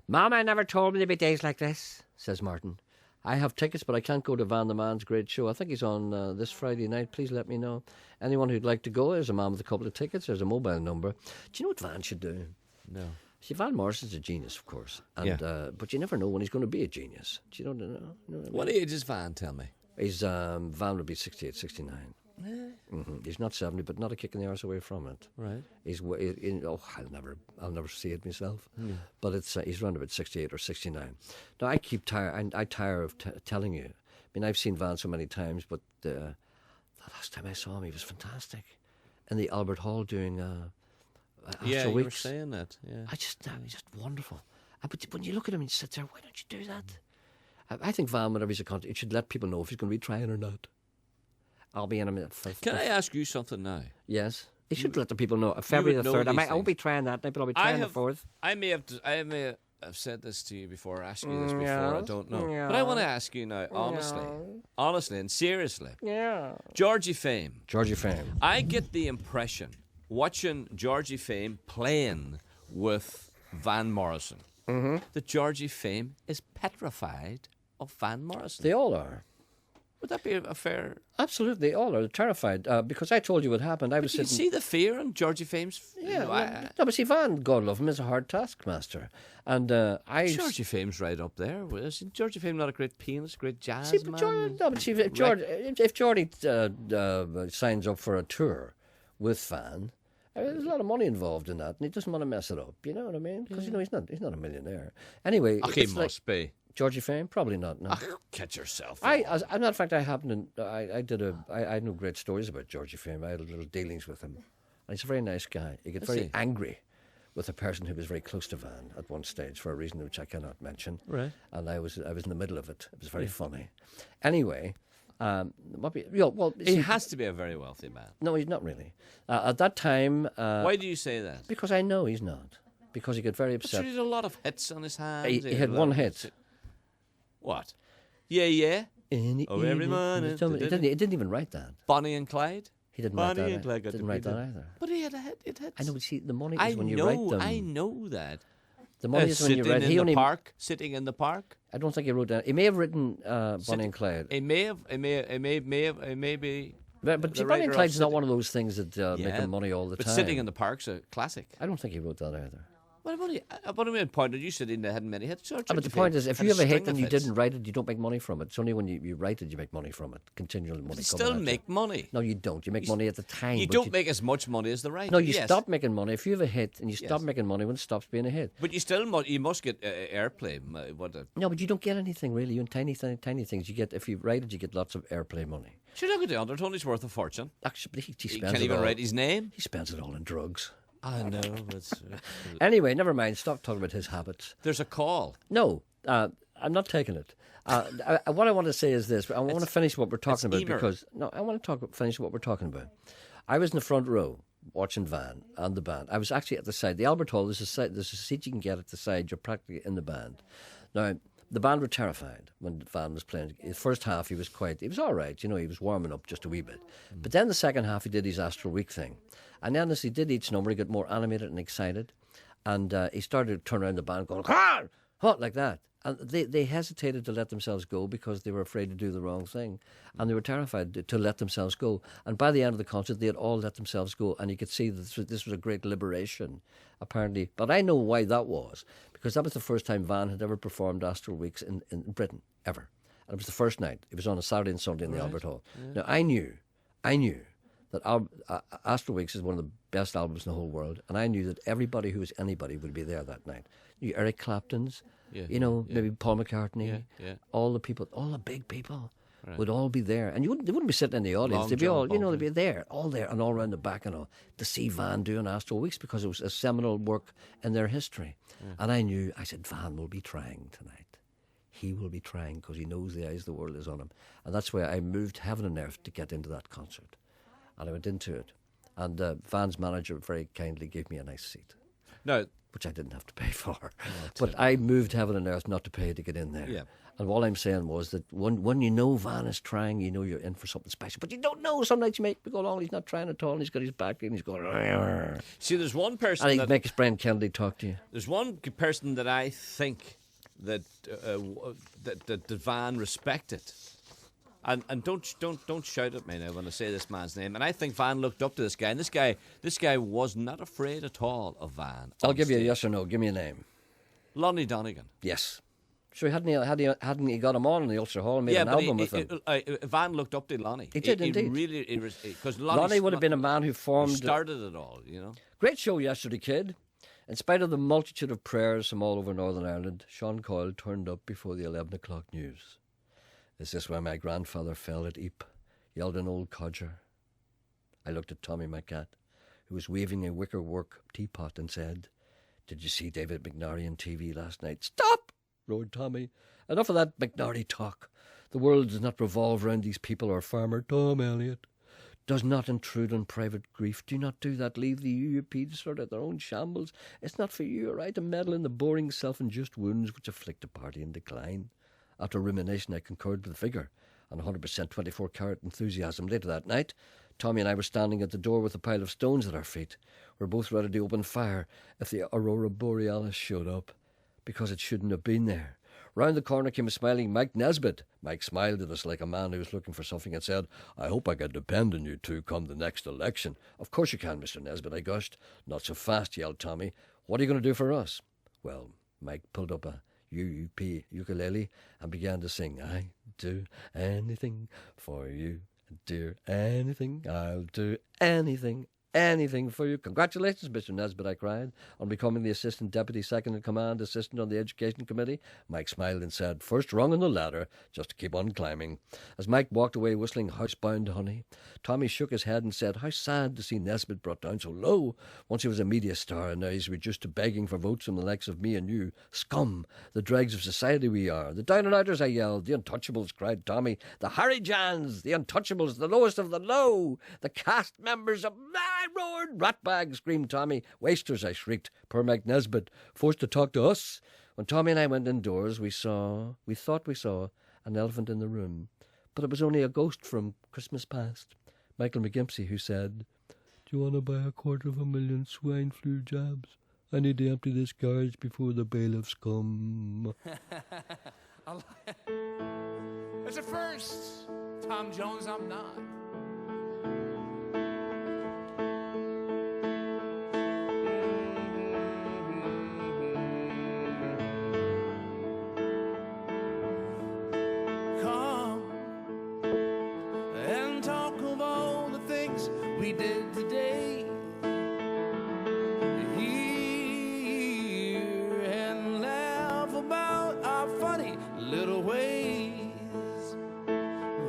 Mama never told me there'd be days like this, says Martin. I have tickets, but I can't go to Van the Man's great show. I think he's on this Friday night. Please let me know. Anyone who'd like to go, there's a man with a couple of tickets. There's a mobile number. Do you know what Van should do? No. See, Van Morrison's a genius, of course. And, Yeah. But you never know when he's going to be a genius. Do you know what I What mean? age is Van, tell me? He's, Van would be 68, 69. He's not 70, but not a kick in the arse away from it. Right. I'll never see it myself. Yeah. But it's he's around about 68 or 69. Now I tire of telling you. I mean, I've seen Van so many times, but the last time I saw him, he was fantastic in the Albert Hall doing Yeah, After you were Weeks. saying that. Yeah. Just wonderful. But when you look at him and you sit there, why don't you do that? I think Van, whenever he's a concert, he should let people know if he's going to be trying or not. I'll be in a minute. Can I ask you something now? Yes. He should let the people know. February the 3rd. I won't be trying that. Maybe I'll be trying the 4th. I may have said this to you before, asked you this before. I Yes, don't know. yeah. But I want to ask you now, honestly and seriously. Yeah. Georgie Fame. Georgie Fame. I get the impression, watching Georgie Fame playing with Van Morrison, that Georgie Fame is petrified of Van Morrison. They all are. Would that be a fair... Absolutely, they all are terrified. Because I told you what happened. I was You sitting... see the fear in Georgie Fame's... Yeah, no, but see, Van, God love him, is a hard taskmaster. And Georgie Fame's right up there. Isn't Georgie Fame not a great pianist, great jazz See, man? but if Geordie signs up for a tour with Van, there's a lot of money involved in that, and he doesn't want to mess it up. You know what I mean? Because he's not a millionaire. Anyway, He it's must be. Georgie Fame, probably not. No. Get yourself. As a matter of fact, I had no great stories about Georgie Fame. I had little dealings with him, and he's a very nice guy. He got Is very he? angry with a person who was very close to Van at one stage for a reason which I cannot mention. Right. And I was in the middle of it. It was very funny. Anyway, He has to be a very wealthy man. No, he's not really. At that time. Why do you say that? Because I know he's not. Because he got very But sure, upset. he had a lot of hits on his hands. He had one hit. What? Yeah, yeah. Every every morning. He didn't even write that. Bonnie and Clyde? He didn't Bonnie write and that. Clyde got Didn't to write be that the- either. But he had a hit. It had. I know. But see, the money I is when you know. write them. I know that. The money is when you Sitting write. in He the only. park. Sitting in the park. I don't think he wrote that. He may have written Bonnie and Clyde. It may have. It may be. But the see, Bonnie and writer Clyde's of not Sitting- one of those things that make Yeah, him money all the but time. Sitting in the Park's a classic. I don't think he wrote that either. Well, I've only pointed. You said he hadn't many hits. So But the point is, if you have a hit and you didn't write it, you don't make money from it. It's only when you write it you make money from it. Continual money. You coming still at you. make money. No, you don't. You make money at the time. You but don't make as much money as the writer. No, you yes. stop making money if you have a hit, and you stop Yes. making money when it stops being a hit. But you still you must get airplay. No, but you don't get anything really. You tiny things. You get if you write it, you get lots of airplay money. Should look at the under. Tony's worth a fortune. Actually, he He spends can't it even all. write his name. He spends it all in drugs. I know. But Anyway, never mind. Stop talking about his habits. there's a call. No, I'm not taking it. What I want to say is this. I want to finish what we're talking about Emer. because I want to finish what we're talking about. I was in the front row watching Van and the band. I was actually at the side. The Albert Hall. There's a seat you can get at the side. You're practically in the band. Now the band were terrified when Van was playing. The first half he was all right. You know, he was warming up just a wee bit. But then the second half he did his Astral Week thing, and then as he did each number, he got more animated and excited, and he started to turn around the band going, "Come on!" Hot like that. And they hesitated to let themselves go because they were afraid to do the wrong thing. And they were terrified to let themselves go. And by the end of the concert, they had all let themselves go. And you could see that this was a great liberation, apparently. But I know why that was. Because that was the first time Van had ever performed Astral Weeks in Britain, ever. And it was the first night. It was on a Saturday and Sunday in the Right. Albert Hall. Yeah. Now, I knew that Astral Weeks is one of the best albums in the whole world. And I knew that everybody who was anybody would be there that night. You Eric Clapton's, Yeah, maybe Paul McCartney, yeah. all the people, all the big people Right. would all be there. And they wouldn't be sitting in the audience. Long They'd be John all, Paul, they'd be there, all there and all around the back and all, to see Van doing Astral Weeks because it was a seminal work in their history. Yeah. And I said, Van will be trying tonight. He will be trying because he knows the eyes of the world is on him. And that's why I moved heaven and earth to get into that concert. And I went into it. And Van's manager very kindly gave me a nice seat. No. Which I didn't have to pay for. But I moved heaven and earth not to pay to get in there. Yeah. And all I'm saying was that when you know Van is trying, you know you're in for something special. But you don't know. Some nights you make go along, he's not trying at all, and he's got his back and he's going... See, there's one person And he'd that... make his Brian Kennedy talk to you. There's one person that I think that that Van respected, and don't shout at me now when I say this man's name. And I think Van looked up to this guy, and this guy was not afraid at all of Van. I'll give you a yes or no. Give me a name. Lonnie Donegan. Yes. Sure, hadn't he got him on in the Ulster Hall and made an album with him? Van looked up to Lonnie. He did indeed. Really, because Lonnie would have been a man who formed... started it all, you know. Great show yesterday, kid. In spite of the multitude of prayers from all over Northern Ireland, Sean Coyle turned up before the 11 o'clock news. Is this where my grandfather fell at Ypres? Yelled an old codger. I looked at Tommy, my cat, who was waving a wickerwork teapot and said, "Did you see David McNary on TV last night?" "Stop!" roared Tommy. "Enough of that McNary talk. The world does not revolve round these people or Farmer Tom Elliot. Does not intrude on private grief. Do not do that. Leave the UUP to sort out their own shambles. It's not for you, all right, to meddle in the boring self-induced wounds which afflict a party in decline." After rumination, I concurred with the figure and 100% 24-carat enthusiasm. Later that night, Tommy and I were standing at the door with a pile of stones at our feet. We were both ready to open fire if the Aurora Borealis showed up, because it shouldn't have been there. Round the corner came a smiling Mike Nesbitt. Mike smiled at us like a man who was looking for something and said, "I hope I can depend on you two come the next election." "Of course you can, Mr. Nesbitt," I gushed. "Not so fast," yelled Tommy. "What are you going to do for us?" Well, Mike pulled up a UUP ukulele and began to sing, "I do anything for you, dear, anything. I'll do anything for you." "Congratulations, Mr. Nesbitt," I cried, "on becoming the Assistant Deputy Second in Command Assistant on the Education Committee." Mike smiled and said, "First rung on the ladder, just to keep on climbing." As Mike walked away whistling Housebound Honey, Tommy shook his head and said, "How sad to see Nesbitt brought down so low. Once he was a media star, and now he's reduced to begging for votes from the likes of me and you. Scum, the dregs of society we are. The down-and-outers," I yelled. "The untouchables," cried Tommy. "The Harry-Jans, the untouchables, the lowest of the low. The cast members of..." I roared. "Ratbags," screamed Tommy. "Wasters," I shrieked. Poor Mike Nesbitt, forced to talk to us. When Tommy and I went indoors, we thought we saw an elephant in the room. But it was only a ghost from Christmas past. Michael McGimpsey, who said, "Do you want to buy 250,000 swine flu jabs? I need to empty this garage before the bailiffs come." It's a first. Tom Jones, I'm not. Come and talk of all the things we did today. Here and laugh about our funny little ways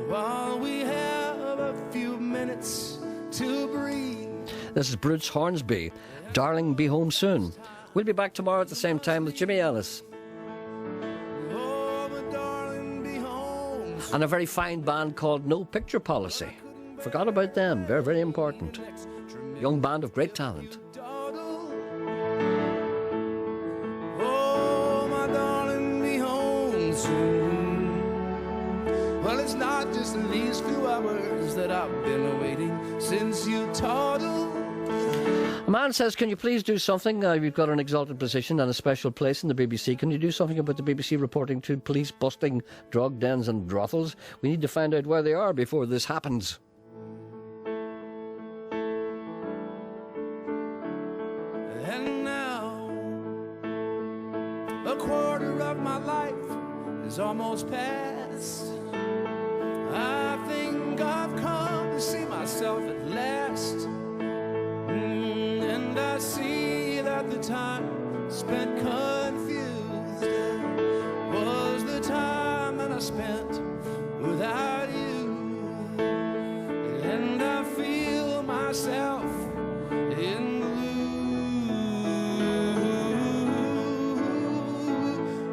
while we have a few minutes to breathe. This is Bruce Hornsby. Darling, be home soon. We'll be back tomorrow at the same time with Jimmy Ellis. And a very fine band called No Picture Policy. Forgot about them. Very, very important. Young band of great talent. Oh, my darling, be home soon. Well, it's not just these few hours that I've been waiting since you toddled. A man says, can you please do something? You've got an exalted position and a special place in the BBC. Can you do something about the BBC reporting to police busting drug dens and brothels? We need to find out where they are before this happens. And now, a quarter of my life is almost past. I think I've come to see myself at last. And I see that the time spent confused was the time that I spent without you. And I feel myself in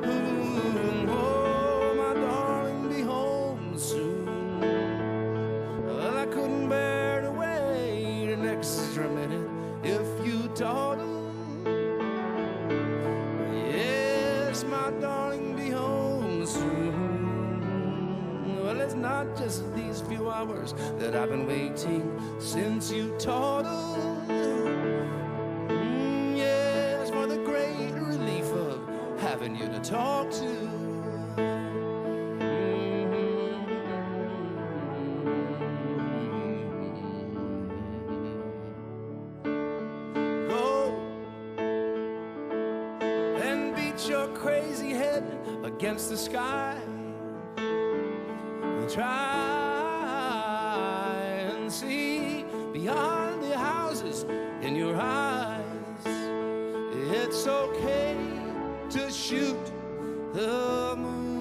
gloom. Oh, my darling, be home soon. Well, I couldn't bear to wait an extra minute if you toddle. Yes, my darling, be home soon. Well, it's not just these few hours that I've been waiting since you toddle. Yes, for the great relief of having you to talk to. Your crazy head against the sky. Try and see beyond the houses in your eyes. It's okay to shoot the moon.